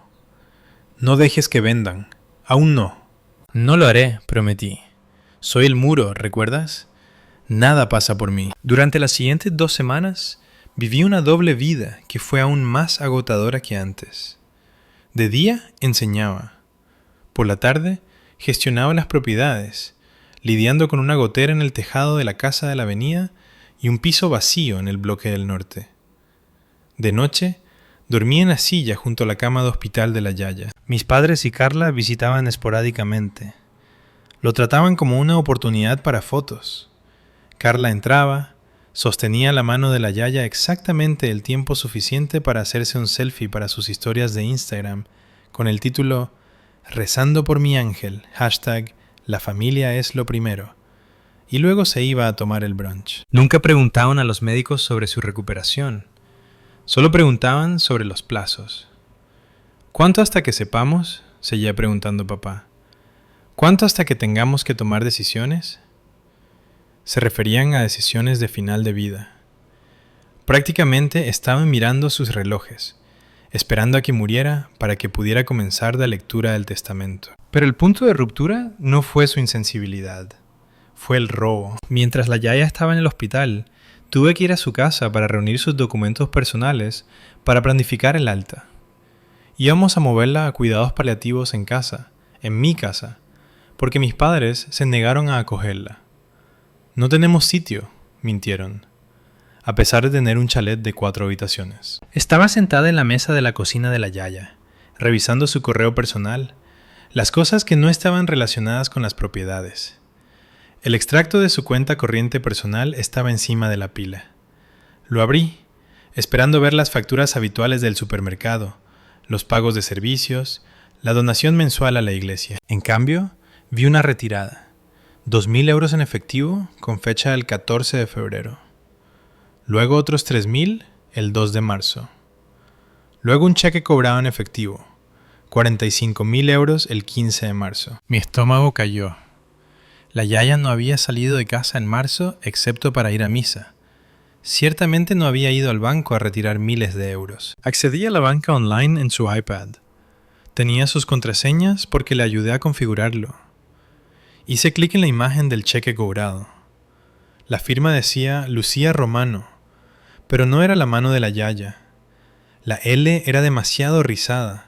«No dejes que vendan. Aún no». «No lo haré», prometí. «Soy el muro, ¿recuerdas? Nada pasa por mí». Durante las siguientes 2 semanas, viví una doble vida que fue aún más agotadora que antes. De día, enseñaba. Por la tarde, gestionaba las propiedades, lidiando con una gotera en el tejado de la casa de la avenida y un piso vacío en el bloque del norte. De noche, dormía en la silla junto a la cama de hospital de la yaya. Mis padres y Carla visitaban esporádicamente. Lo trataban como una oportunidad para fotos. Carla entraba, sostenía la mano de la yaya exactamente el tiempo suficiente para hacerse un selfie para sus historias de Instagram con el título «Rezando por mi ángel», #La familia es lo primero, y luego se iba a tomar el brunch. Nunca preguntaban a los médicos sobre su recuperación, solo preguntaban sobre los plazos. ¿Cuánto hasta que sepamos?, seguía preguntando papá. ¿Cuánto hasta que tengamos que tomar decisiones? Se referían a decisiones de final de vida. Prácticamente estaban mirando sus relojes, esperando a que muriera para que pudiera comenzar la lectura del testamento. Pero el punto de ruptura no fue su insensibilidad, fue el robo. Mientras la yaya estaba en el hospital, tuve que ir a su casa para reunir sus documentos personales para planificar el alta. Íbamos a moverla a cuidados paliativos en casa, en mi casa, porque mis padres se negaron a acogerla. No tenemos sitio, mintieron, a pesar de tener un chalet de 4 habitaciones. Estaba sentada en la mesa de la cocina de la yaya, revisando su correo personal, las cosas que no estaban relacionadas con las propiedades. El extracto de su cuenta corriente personal estaba encima de la pila. Lo abrí, esperando ver las facturas habituales del supermercado, los pagos de servicios, la donación mensual a la iglesia. En cambio, vi una retirada, 2.000 euros en efectivo con fecha del 14 de febrero. Luego otros 3.000 el 2 de marzo. Luego un cheque cobrado en efectivo, 45.000 euros el 15 de marzo. Mi estómago cayó. La yaya no había salido de casa en marzo excepto para ir a misa. Ciertamente no había ido al banco a retirar miles de euros. Accedí a la banca online en su iPad. Tenía sus contraseñas porque le ayudé a configurarlo. Hice clic en la imagen del cheque cobrado. La firma decía Lucía Romano, pero no era la mano de la yaya. La L era demasiado rizada.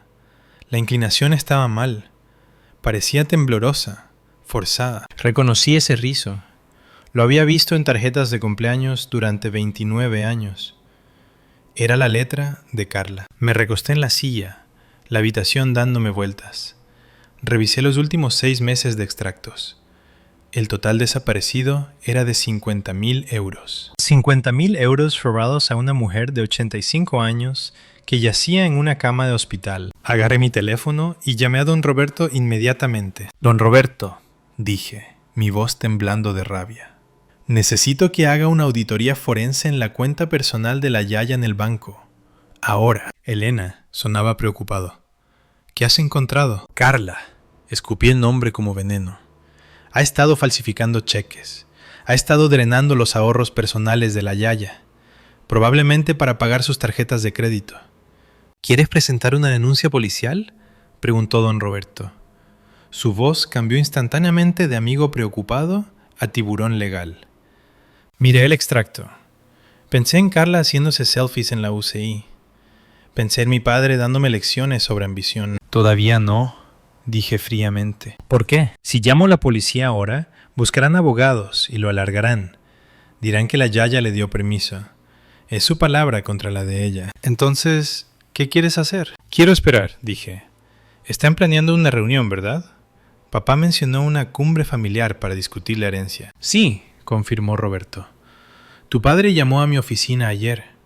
La inclinación estaba mal. Parecía temblorosa, forzada. Reconocí ese rizo. Lo había visto en tarjetas de cumpleaños durante 29 años. Era la letra de Carla. Me recosté en la silla, la habitación dándome vueltas. Revisé los últimos 6 meses de extractos. El total desaparecido era de 50.000 euros. 50.000 euros robados a una mujer de 85 años que yacía en una cama de hospital. Agarré mi teléfono y llamé a don Roberto inmediatamente. Don Roberto, dije, mi voz temblando de rabia. Necesito que haga una auditoría forense en la cuenta personal de la yaya en el banco. Ahora. Elena sonaba preocupado. ¿Qué has encontrado? Carla. Escupí el nombre como veneno. Ha estado falsificando cheques. Ha estado drenando los ahorros personales de la yaya. Probablemente para pagar sus tarjetas de crédito. ¿Quieres presentar una denuncia policial?, preguntó don Roberto. Su voz cambió instantáneamente de amigo preocupado a tiburón legal. Miré el extracto. Pensé en Carla haciéndose selfies en la UCI. Pensé en mi padre dándome lecciones sobre ambición. Todavía no, dije fríamente. ¿Por qué? Si llamo a la policía ahora, buscarán abogados y lo alargarán. Dirán que la yaya le dio permiso. Es su palabra contra la de ella. Entonces, ¿qué quieres hacer? Quiero esperar, dije. Están planeando una reunión, ¿verdad? Papá mencionó una cumbre familiar para discutir la herencia. Sí, confirmó Roberto. Tu padre llamó a mi oficina ayer.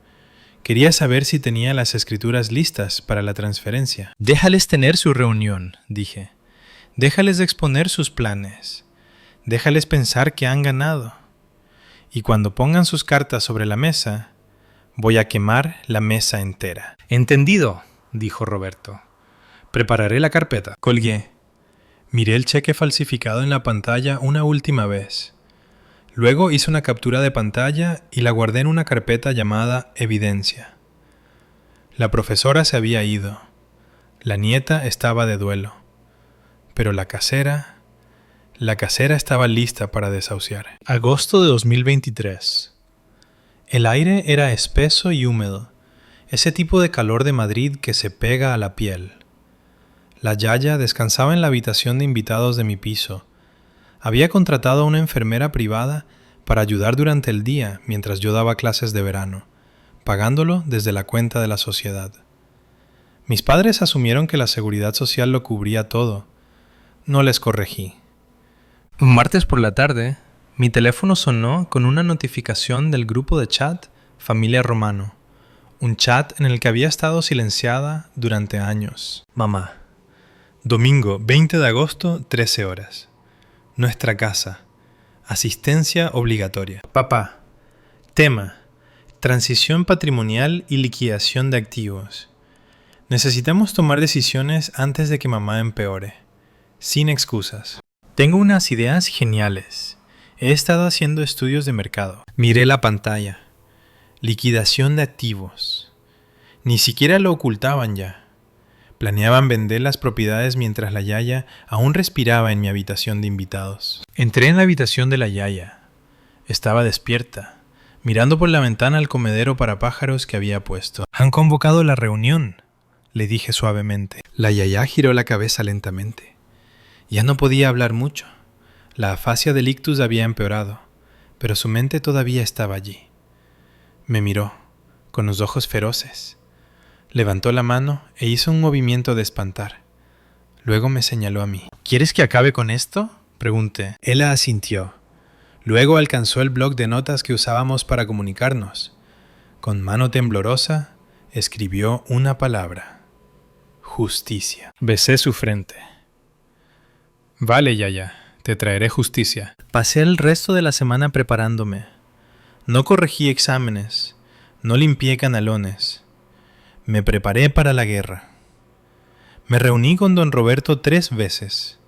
Quería saber si tenía las escrituras listas para la transferencia. Déjales tener su reunión, dije. Déjales exponer sus planes. Déjales pensar que han ganado. Y cuando pongan sus cartas sobre la mesa, voy a quemar la mesa entera. Entendido, dijo Roberto. Prepararé la carpeta. Colgué. Miré el cheque falsificado en la pantalla una última vez. Luego hice una captura de pantalla y la guardé en una carpeta llamada Evidencia. La profesora se había ido. La nieta estaba de duelo. Pero la casera estaba lista para desahuciar. Agosto de 2023. El aire era espeso y húmedo, ese tipo de calor de Madrid que se pega a la piel. La yaya descansaba en la habitación de invitados de mi piso. Había contratado a una enfermera privada para ayudar durante el día mientras yo daba clases de verano, pagándolo desde la cuenta de la sociedad. Mis padres asumieron que la seguridad social lo cubría todo. No les corregí. Un martes por la tarde, mi teléfono sonó con una notificación del grupo de chat Familia Romano, un chat en el que había estado silenciada durante años. Mamá. Domingo 20 de agosto, 13 horas. Nuestra casa. Asistencia obligatoria. Papá. Tema. Transición patrimonial y liquidación de activos. Necesitamos tomar decisiones antes de que mamá empeore. Sin excusas. Tengo unas ideas geniales. He estado haciendo estudios de mercado. Miré la pantalla. Liquidación de activos. Ni siquiera lo ocultaban ya. Planeaban vender las propiedades mientras la yaya aún respiraba en mi habitación de invitados. Entré en la habitación de la yaya. Estaba despierta, mirando por la ventana al comedero para pájaros que había puesto. «Han convocado la reunión», le dije suavemente. La yaya giró la cabeza lentamente. Ya no podía hablar mucho. La afasia del ictus había empeorado, pero su mente todavía estaba allí. Me miró, con los ojos feroces. Levantó la mano e hizo un movimiento de espantar. Luego me señaló a mí. ¿Quieres que acabe con esto?, pregunté. Él asintió. Luego alcanzó el bloc de notas que usábamos para comunicarnos. Con mano temblorosa, escribió una palabra. Justicia. Besé su frente. Vale, Yaya, te traeré justicia. Pasé el resto de la semana preparándome. No corregí exámenes, no limpié canalones. Me preparé para la guerra. Me reuní con don Roberto 3 veces.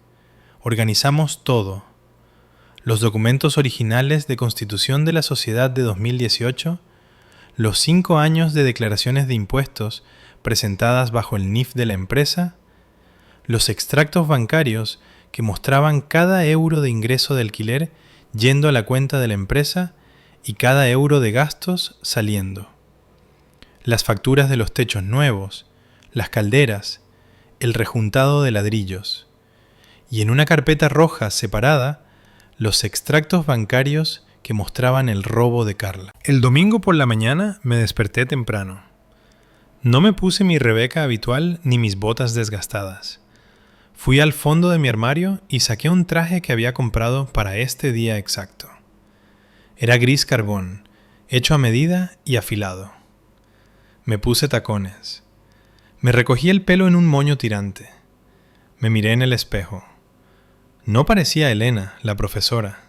Organizamos todo. Los documentos originales de constitución de la sociedad de 2018, los 5 años de declaraciones de impuestos presentadas bajo el NIF de la empresa, los extractos bancarios que mostraban cada euro de ingreso de alquiler yendo a la cuenta de la empresa y cada euro de gastos saliendo. Las facturas de los techos nuevos, las calderas, el rejuntado de ladrillos. Y en una carpeta roja separada, los extractos bancarios que mostraban el robo de Carla. El domingo por la mañana me desperté temprano. No me puse mi Rebeca habitual ni mis botas desgastadas. Fui al fondo de mi armario y saqué un traje que había comprado para este día exacto. Era gris carbón, hecho a medida y afilado. Me puse tacones. Me recogí el pelo en un moño tirante. Me miré en el espejo. No parecía Elena, la profesora.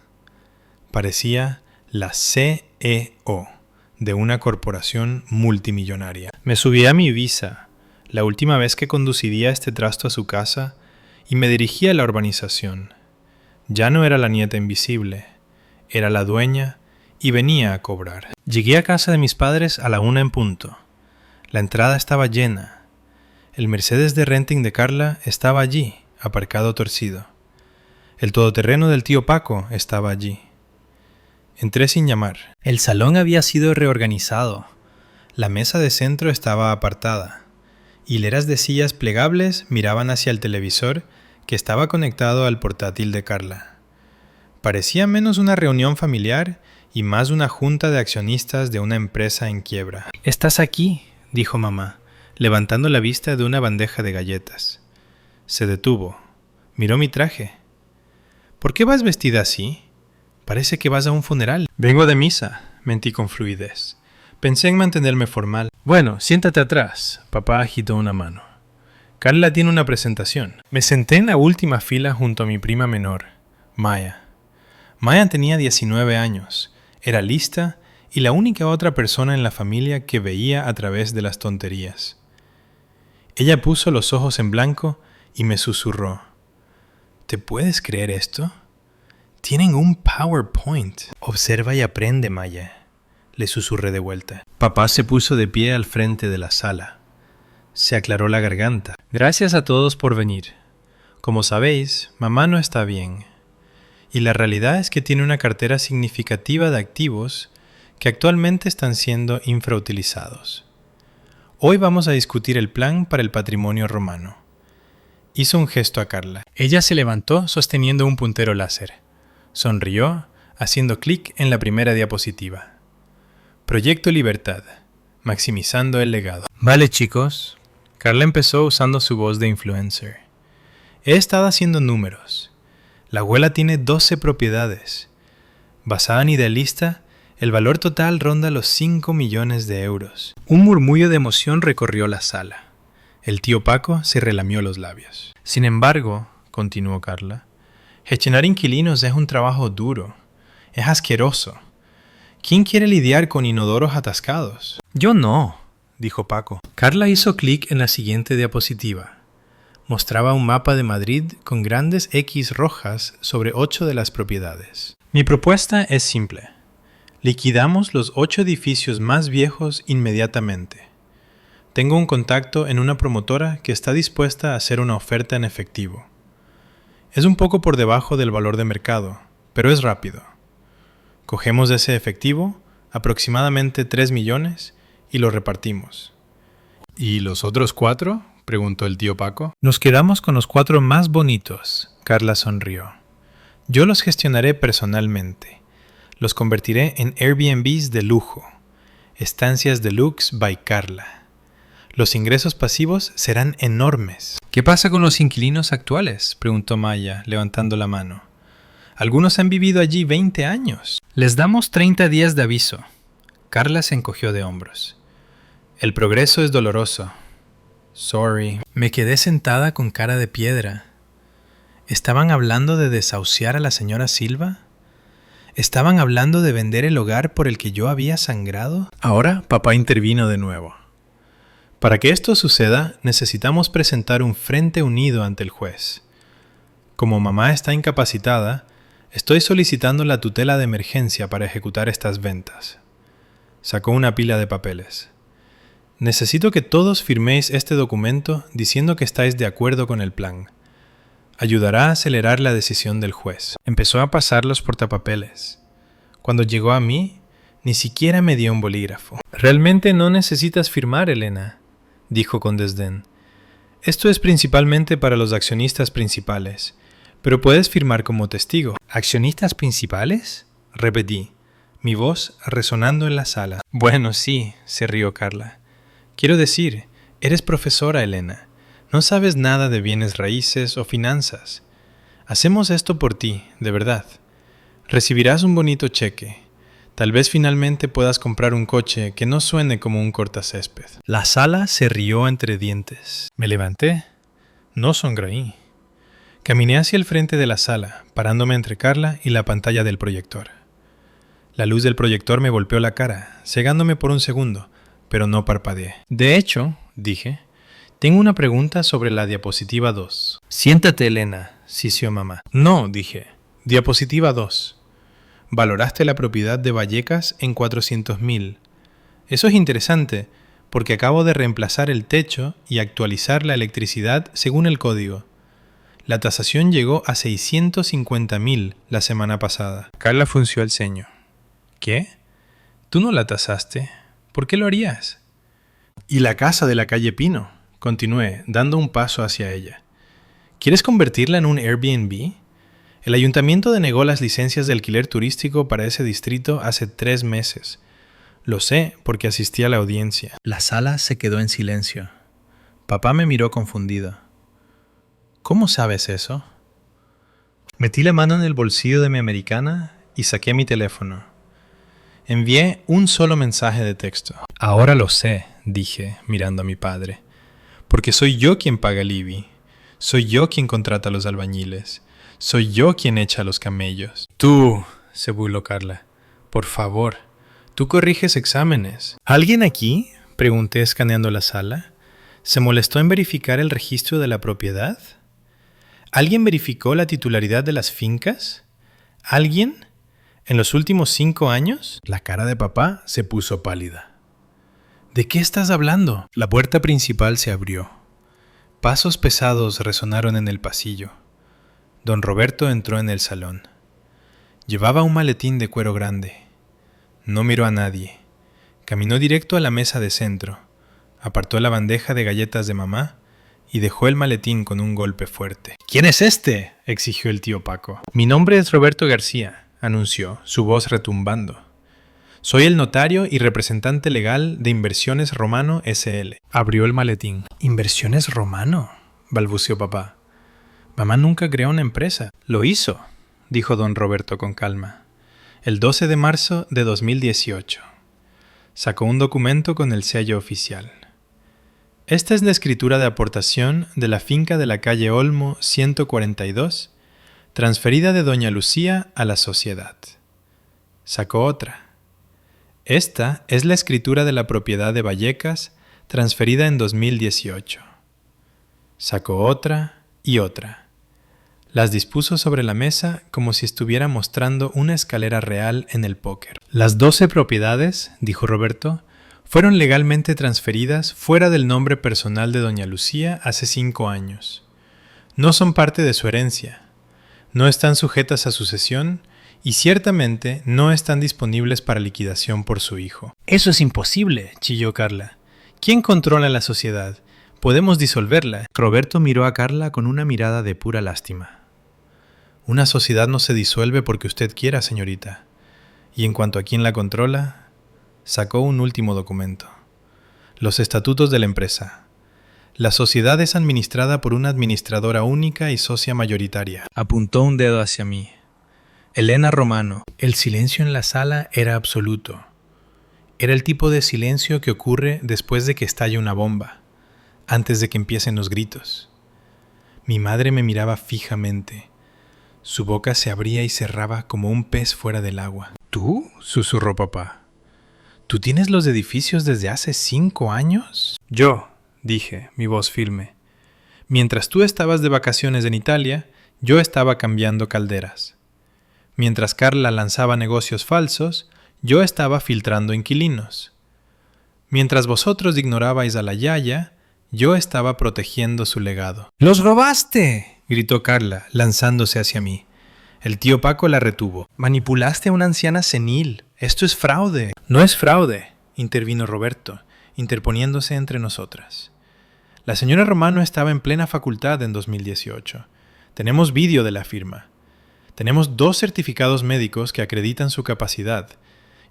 Parecía la CEO de una corporación multimillonaria. Me subí a mi Ibiza, la última vez que conduciría este trasto a su casa, y me dirigí a la urbanización. Ya no era la nieta invisible, era la dueña y venía a cobrar. Llegué a casa de mis padres a la 1 en punto. La entrada estaba llena. El Mercedes de renting de Carla estaba allí, aparcado torcido. El todoterreno del tío Paco estaba allí. Entré sin llamar. El salón había sido reorganizado. La mesa de centro estaba apartada. Hileras de sillas plegables miraban hacia el televisor que estaba conectado al portátil de Carla. Parecía menos una reunión familiar y más una junta de accionistas de una empresa en quiebra. «¿Estás aquí?», dijo mamá, levantando la vista de una bandeja de galletas. Se detuvo. Miró mi traje. «¿Por qué vas vestida así? Parece que vas a un funeral». «Vengo de misa», mentí con fluidez. Pensé en mantenerme formal. «Bueno, siéntate atrás», papá agitó una mano. «Carla tiene una presentación». Me senté en la última fila junto a mi prima menor, Maya. Maya tenía 19 años, era lista y la única otra persona en la familia que veía a través de las tonterías. Ella puso los ojos en blanco y me susurró. «¿Te puedes creer esto? Tienen un PowerPoint». «Observa y aprende, Maya», le susurré de vuelta. Papá se puso de pie al frente de la sala. Se aclaró la garganta. «Gracias a todos por venir. Como sabéis, mamá no está bien. Y la realidad es que tiene una cartera significativa de activos que actualmente están siendo infrautilizados. Hoy vamos a discutir el plan para el patrimonio romano». Hizo un gesto a Carla. Ella se levantó sosteniendo un puntero láser. Sonrió, haciendo clic en la primera diapositiva. Proyecto Libertad, maximizando el legado. «Vale, chicos». Carla empezó usando su voz de influencer. «He estado haciendo números. La abuela tiene 12 propiedades. Basada en Idealista, el valor total ronda los 5 millones de euros». Un murmullo de emoción recorrió la sala. El tío Paco se relamió los labios. «Sin embargo», continuó Carla, «gestionar inquilinos es un trabajo duro. Es asqueroso. ¿Quién quiere lidiar con inodoros atascados?» «Yo no», dijo Paco. Carla hizo clic en la siguiente diapositiva. Mostraba un mapa de Madrid con grandes X rojas sobre 8 de las propiedades. «Mi propuesta es simple. Liquidamos los 8 edificios más viejos inmediatamente. Tengo un contacto en una promotora que está dispuesta a hacer una oferta en efectivo. Es un poco por debajo del valor de mercado, pero es rápido. Cogemos ese efectivo, aproximadamente 3 millones, y lo repartimos». «¿Y los otros 4? Preguntó el tío Paco. «Nos quedamos con los 4 más bonitos», Carla sonrió. Yo los gestionaré personalmente. Los convertiré en Airbnbs de lujo. Estancias Deluxe by Carla. Los ingresos pasivos serán enormes. ¿Qué pasa con los inquilinos actuales?, preguntó Maya, levantando la mano. Algunos han vivido allí 20 años. Les damos 30 días de aviso. Carla se encogió de hombros. El progreso es doloroso. Sorry. Me quedé sentada con cara de piedra. ¿Estaban hablando de desahuciar a la señora Silva? ¿Estaban hablando de vender el hogar por el que yo había sangrado? Ahora papá intervino de nuevo. Para que esto suceda, necesitamos presentar un frente unido ante el juez. Como mamá está incapacitada, estoy solicitando la tutela de emergencia para ejecutar estas ventas. Sacó una pila de papeles. Necesito que todos firméis este documento diciendo que estáis de acuerdo con el plan. Ayudará a acelerar la decisión del juez. Empezó a pasar los portapapeles. Cuando llegó a mí, ni siquiera me dio un bolígrafo. Realmente no necesitas firmar, Elena, dijo con desdén. Esto es principalmente para los accionistas principales, pero puedes firmar como testigo. ¿Accionistas principales?, repetí, mi voz resonando en la sala. Bueno, sí, se rió Carla. Quiero decir, eres profesora, Elena. No sabes nada de bienes raíces o finanzas. Hacemos esto por ti, de verdad. Recibirás un bonito cheque. Tal vez finalmente puedas comprar un coche que no suene como un cortacésped. La sala se rió entre dientes. Me levanté. No sonreí. Caminé hacia el frente de la sala, parándome entre Carla y la pantalla del proyector. La luz del proyector me golpeó la cara, cegándome por un segundo, pero no parpadeé. De hecho, dije, tengo una pregunta sobre la diapositiva 2. Siéntate, Elena, sisió mamá. No, dije. Diapositiva 2. Valoraste la propiedad de Vallecas en 400.000. Eso es interesante, porque acabo de reemplazar el techo y actualizar la electricidad según el código. La tasación llegó a 650.000 la semana pasada. Carla frunció el ceño. ¿Qué? ¿Tú no la tasaste? ¿Por qué lo harías? Y la casa de la calle Pino, continué, dando un paso hacia ella. ¿Quieres convertirla en un Airbnb? El ayuntamiento denegó las licencias de alquiler turístico para ese distrito hace 3 meses. Lo sé porque asistí a la audiencia. La sala se quedó en silencio. Papá me miró confundido. ¿Cómo sabes eso? Metí la mano en el bolsillo de mi americana y saqué mi teléfono. Envié un solo mensaje de texto. Ahora lo sé, dije, mirando a mi padre. Porque soy yo quien paga el IBI. Soy yo quien contrata a los albañiles. Soy yo quien echa a los camellos. Tú, se burló Carla. Por favor, tú corriges exámenes. ¿Alguien aquí? Pregunté escaneando la sala. ¿Se molestó en verificar el registro de la propiedad? ¿Alguien verificó la titularidad de las fincas? ¿Alguien? ¿En los últimos 5 años? La cara de papá se puso pálida. ¿De qué estás hablando? La puerta principal se abrió. Pasos pesados resonaron en el pasillo. Don Roberto entró en el salón. Llevaba un maletín de cuero grande. No miró a nadie. Caminó directo a la mesa de centro, apartó la bandeja de galletas de mamá y dejó el maletín con un golpe fuerte. ¿Quién es este?, exigió el tío Paco. Mi nombre es Roberto García, anunció, su voz retumbando. Soy el notario y representante legal de Inversiones Romano S.L. Abrió el maletín. ¿Inversiones Romano?, balbuceó papá. Mamá nunca creó una empresa. Lo hizo, dijo don Roberto con calma. El 12 de marzo de 2018. Sacó un documento con el sello oficial. Esta es la escritura de aportación de la finca de la calle Olmo 142, transferida de doña Lucía a la sociedad. Sacó otra. Esta es la escritura de la propiedad de Vallecas, transferida en 2018. Sacó otra y otra. Las dispuso sobre la mesa como si estuviera mostrando una escalera real en el póker. Las 12 propiedades, dijo Roberto, fueron legalmente transferidas fuera del nombre personal de doña Lucía hace 5 años. No son parte de su herencia. No están sujetas a sucesión y ciertamente no están disponibles para liquidación por su hijo. Eso es imposible, chilló Carla. ¿Quién controla la sociedad? Podemos disolverla. Roberto miró a Carla con una mirada de pura lástima. Una sociedad no se disuelve porque usted quiera, señorita. Y en cuanto a quién la controla, sacó un último documento. Los estatutos de la empresa. La sociedad es administrada por una administradora única y socia mayoritaria. Apuntó un dedo hacia mí. Elena Romano. El silencio en la sala era absoluto. Era el tipo de silencio que ocurre después de que estalle una bomba, antes de que empiecen los gritos. Mi madre me miraba fijamente. Su boca se abría y cerraba como un pez fuera del agua. ¿Tú? Susurró papá. ¿Tú tienes los edificios desde hace 5 años? Yo, dije, mi voz firme. Mientras tú estabas de vacaciones en Italia, yo estaba cambiando calderas. Mientras Carla lanzaba negocios falsos, yo estaba filtrando inquilinos. Mientras vosotros ignorabais a la Yaya, yo estaba protegiendo su legado. ¡Los robaste!, gritó Carla, lanzándose hacia mí. El tío Paco la retuvo. Manipulaste a una anciana senil. Esto es fraude. No es fraude, intervino Roberto, interponiéndose entre nosotras. La señora Romano estaba en plena facultad en 2018. Tenemos vídeo de la firma. Tenemos 2 certificados médicos que acreditan su capacidad.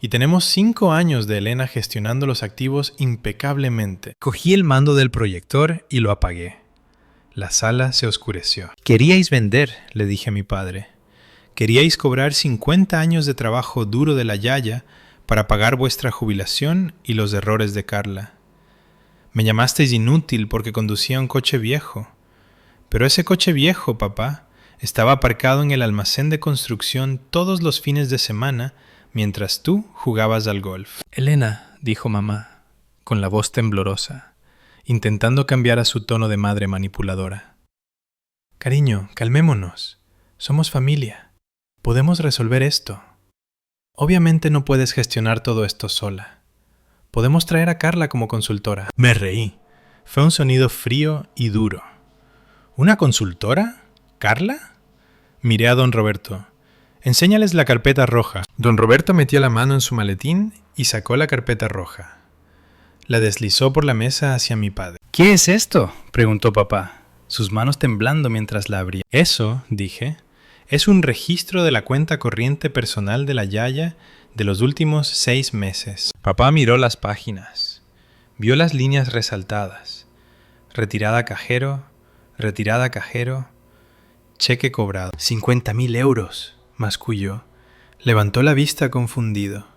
Y tenemos 5 años de Elena gestionando los activos impecablemente. Cogí el mando del proyector y lo apagué. La sala se oscureció. Queríais vender, le dije a mi padre. Queríais cobrar 50 años de trabajo duro de la Yaya para pagar vuestra jubilación y los errores de Carla. Me llamasteis inútil porque conducía un coche viejo. Pero ese coche viejo, papá, estaba aparcado en el almacén de construcción todos los fines de semana mientras tú jugabas al golf. Elena, dijo mamá, con la voz temblorosa, intentando cambiar a su tono de madre manipuladora. Cariño, calmémonos. Somos familia. Podemos resolver esto. Obviamente no puedes gestionar todo esto sola. Podemos traer a Carla como consultora. Me reí. Fue un sonido frío y duro. ¿Una consultora? ¿Carla? Miré a don Roberto. Enséñales la carpeta roja. Don Roberto metió la mano en su maletín y sacó la carpeta roja. La deslizó por la mesa hacia mi padre. ¿Qué es esto?, preguntó papá, sus manos temblando mientras la abría. Eso, dije, es un registro de la cuenta corriente personal de la Yaya de los últimos 6 meses. Papá miró las páginas. Vio las líneas resaltadas. Retirada cajero, cheque cobrado. 50.000 euros, masculló. Levantó la vista confundido.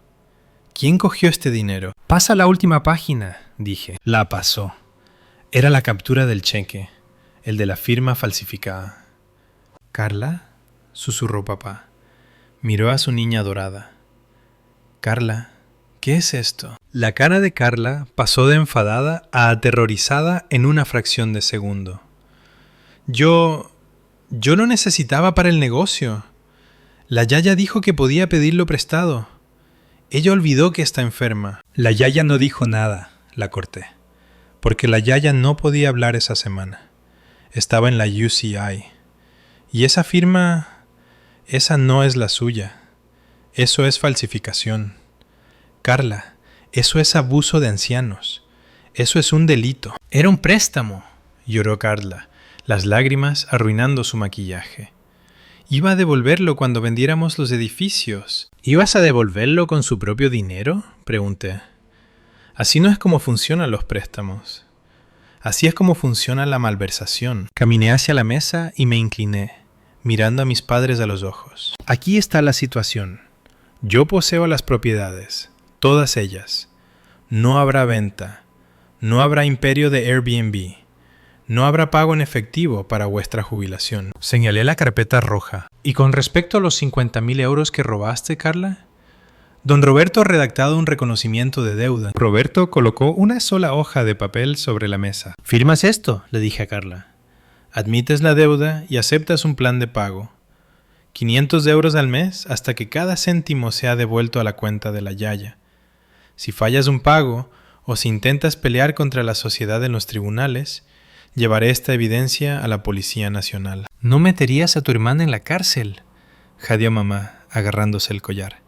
¿Quién cogió este dinero? Pasa la última página, dije. La pasó. Era la captura del cheque, el de la firma falsificada. ¿Carla?, susurró papá. Miró a su niña dorada. Carla, ¿qué es esto? La cara de Carla pasó de enfadada a aterrorizada en una fracción de segundo. Yo lo necesitaba para el negocio. La Yaya dijo que podía pedirlo prestado. Ella olvidó que está enferma. La Yaya no dijo nada, la corté. Porque la Yaya no podía hablar esa semana. Estaba en la UCI. Y esa firma, esa no es la suya. Eso es falsificación. Carla, eso es abuso de ancianos. Eso es un delito. Era un préstamo, lloró Carla, las lágrimas arruinando su maquillaje. Iba a devolverlo cuando vendiéramos los edificios. ¿Ibas a devolverlo con su propio dinero?, pregunté. Así no es como funcionan los préstamos. Así es como funciona la malversación. Caminé hacia la mesa y me incliné, mirando a mis padres a los ojos. Aquí está la situación. Yo poseo las propiedades, todas ellas. No habrá venta. No habrá imperio de Airbnb. No habrá pago en efectivo para vuestra jubilación. Señalé la carpeta roja. ¿Y con respecto a los 50.000 euros que robaste, Carla? Don Roberto ha redactado un reconocimiento de deuda. Roberto colocó una sola hoja de papel sobre la mesa. ¿Firmas esto?, le dije a Carla. Admites la deuda y aceptas un plan de pago. 500 euros al mes hasta que cada céntimo sea devuelto a la cuenta de la Yaya. Si fallas un pago o si intentas pelear contra la sociedad en los tribunales, llevaré esta evidencia a la Policía Nacional. ¿No meterías a tu hermana en la cárcel?, jadeó mamá, agarrándose el collar.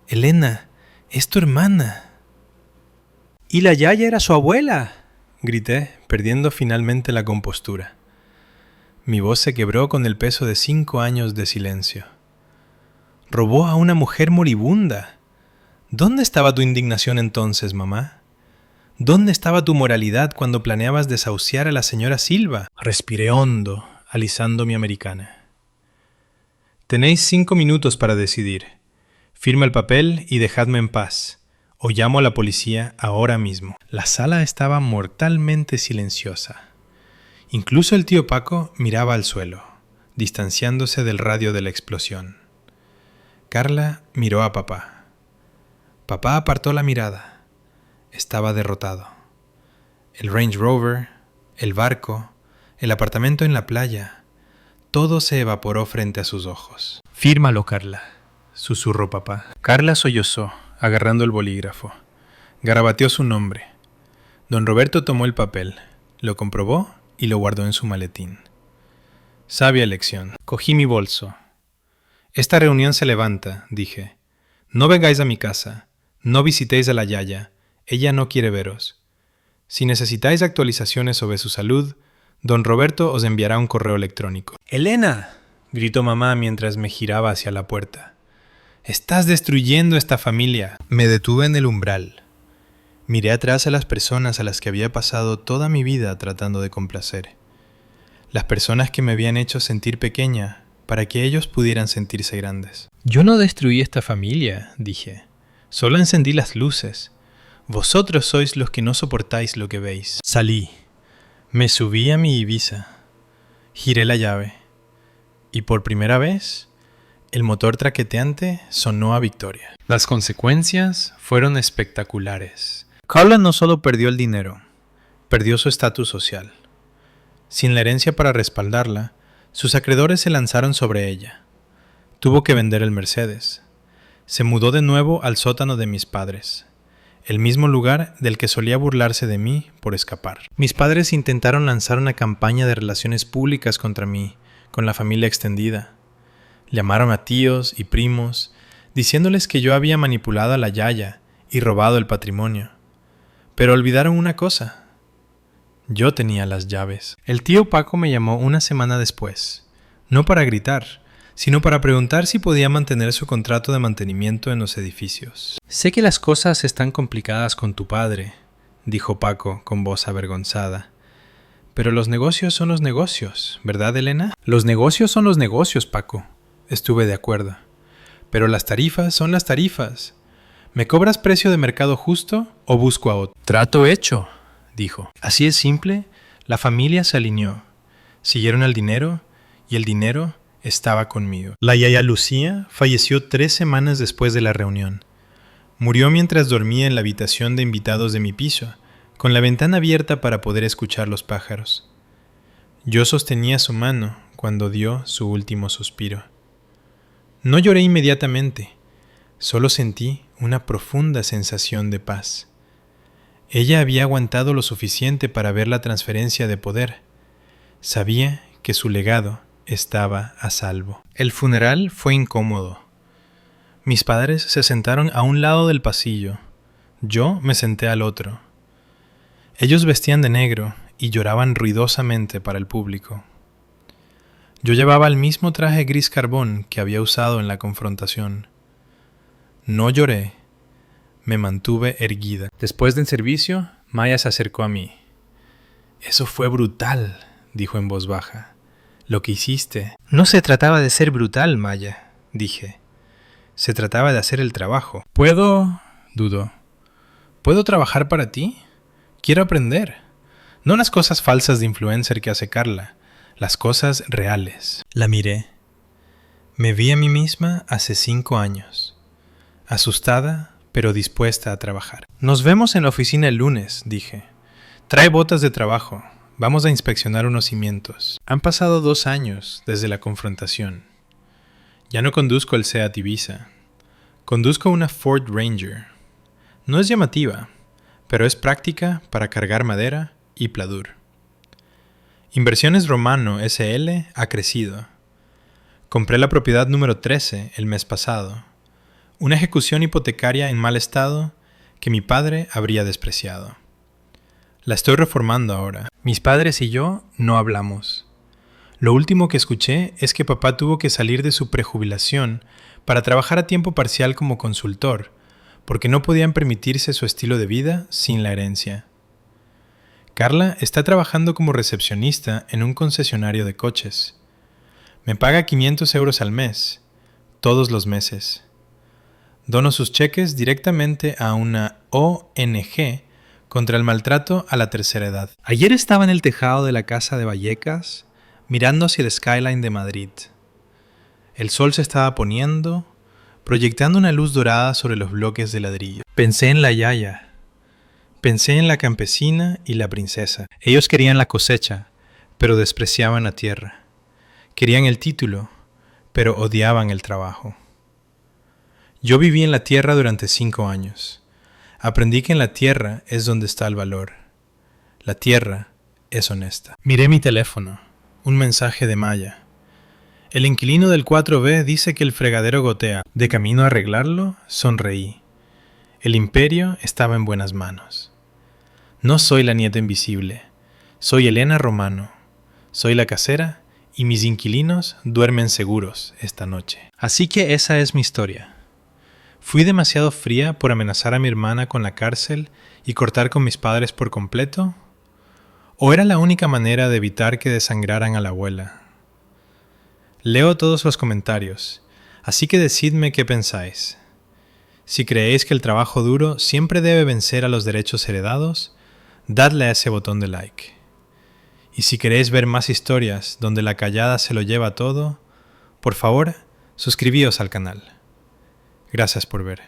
Elena, es tu hermana. Y la Yaya era su abuela, grité, perdiendo finalmente la compostura. Mi voz se quebró con el peso de 5 años de silencio. Robó a una mujer moribunda. ¿Dónde estaba tu indignación entonces, mamá? ¿Dónde estaba tu moralidad cuando planeabas desahuciar a la señora Silva? Respiré hondo, alisando mi americana. Tenéis 5 minutos para decidir. Firma el papel y dejadme en paz, o llamo a la policía ahora mismo. La sala estaba mortalmente silenciosa. Incluso el tío Paco miraba al suelo, distanciándose del radio de la explosión. Carla miró a papá. Papá apartó la mirada. Estaba derrotado. El Range Rover, el barco, el apartamento en la playa, todo se evaporó frente a sus ojos. «Fírmalo, Carla», susurró papá. Carla sollozó, agarrando el bolígrafo. Garabateó su nombre. Don Roberto tomó el papel, lo comprobó y lo guardó en su maletín. Sabia elección. Cogí mi bolso. «Esta reunión se levanta», dije. «No vengáis a mi casa. No visitéis a la yaya. Ella no quiere veros. Si necesitáis actualizaciones sobre su salud, don Roberto os enviará un correo electrónico». «¡Elena!», gritó mamá mientras me giraba hacia la puerta. «Estás destruyendo esta familia». Me detuve en el umbral. Miré atrás a las personas a las que había pasado toda mi vida tratando de complacer. Las personas que me habían hecho sentir pequeña para que ellos pudieran sentirse grandes. «Yo no destruí esta familia», dije. «Solo encendí las luces. Vosotros sois los que no soportáis lo que veis». Salí. Me subí a mi Ibiza. Giré la llave. Y por primera vez, el motor traqueteante sonó a victoria. Las consecuencias fueron espectaculares. Carla no solo perdió el dinero, perdió su estatus social. Sin la herencia para respaldarla, sus acreedores se lanzaron sobre ella. Tuvo que vender el Mercedes. Se mudó de nuevo al sótano de mis padres, el mismo lugar del que solía burlarse de mí por escapar. Mis padres intentaron lanzar una campaña de relaciones públicas contra mí, con la familia extendida. Llamaron a tíos y primos, diciéndoles que yo había manipulado a la yaya y robado el patrimonio. Pero olvidaron una cosa. Yo tenía las llaves. El tío Paco me llamó una semana después, no para gritar, sino para preguntar si podía mantener su contrato de mantenimiento en los edificios. «Sé que las cosas están complicadas con tu padre», dijo Paco con voz avergonzada. «Pero los negocios son los negocios, ¿verdad, Elena?» «Los negocios son los negocios, Paco», estuve de acuerdo. «Pero las tarifas son las tarifas. ¿Me cobras precio de mercado justo o busco a otro?» «Trato hecho», dijo. Así es simple, la familia se alineó. Siguieron al dinero y el dinero estaba conmigo. La yaya Lucía falleció 3 semanas después de la reunión. Murió mientras dormía en la habitación de invitados de mi piso, con la ventana abierta para poder escuchar los pájaros. Yo sostenía su mano cuando dio su último suspiro. No lloré inmediatamente, solo sentí una profunda sensación de paz. Ella había aguantado lo suficiente para ver la transferencia de poder. Sabía que su legado estaba a salvo. El funeral fue incómodo. Mis padres se sentaron a un lado del pasillo. Yo me senté al otro. Ellos vestían de negro y lloraban ruidosamente para el público. Yo llevaba el mismo traje gris carbón que había usado en la confrontación. No lloré. Me mantuve erguida. Después del servicio, Maya se acercó a mí. «Eso fue brutal», dijo en voz baja. «Lo que hiciste». «No se trataba de ser brutal, Maya», dije. «Se trataba de hacer el trabajo». «¿Puedo?» dudó. «¿Puedo trabajar para ti? Quiero aprender. No las cosas falsas de influencer que hace Carla, las cosas reales». La miré. Me vi a mí misma hace 5 años. Asustada, pero dispuesta a trabajar. «Nos vemos en la oficina el lunes», dije. «Trae botas de trabajo. Vamos a inspeccionar unos cimientos». Han pasado 2 años desde la confrontación. Ya no conduzco el Seat Ibiza. Conduzco una Ford Ranger. No es llamativa, pero es práctica para cargar madera y pladur. Inversiones Romano SL ha crecido. Compré la propiedad número 13 el mes pasado. Una ejecución hipotecaria en mal estado que mi padre habría despreciado. La estoy reformando ahora. Mis padres y yo no hablamos. Lo último que escuché es que papá tuvo que salir de su prejubilación para trabajar a tiempo parcial como consultor, porque no podían permitirse su estilo de vida sin la herencia. Carla está trabajando como recepcionista en un concesionario de coches. Me paga 500 euros al mes, todos los meses. Dono sus cheques directamente a una ONG contra el maltrato a la tercera edad. Ayer estaba en el tejado de la casa de Vallecas, mirando hacia el skyline de Madrid. El sol se estaba poniendo, proyectando una luz dorada sobre los bloques de ladrillo. Pensé en la yaya. Pensé en la campesina y la princesa. Ellos querían la cosecha, pero despreciaban la tierra. Querían el título, pero odiaban el trabajo. Yo viví en la tierra durante 5 años. Aprendí que en la tierra es donde está el valor. La tierra es honesta. Miré mi teléfono. Un mensaje de Maya. El inquilino del 4B dice que el fregadero gotea. De camino a arreglarlo, sonreí. El imperio estaba en buenas manos. No soy la nieta invisible. Soy Elena Romano. Soy la casera y mis inquilinos duermen seguros esta noche. Así que esa es mi historia. ¿Fui demasiado fría por amenazar a mi hermana con la cárcel y cortar con mis padres por completo? ¿O era la única manera de evitar que desangraran a la abuela? Leo todos los comentarios, así que decidme qué pensáis. Si creéis que el trabajo duro siempre debe vencer a los derechos heredados, dadle a ese botón de like. Y si queréis ver más historias donde la callada se lo lleva todo, por favor, suscribíos al canal. Gracias por ver.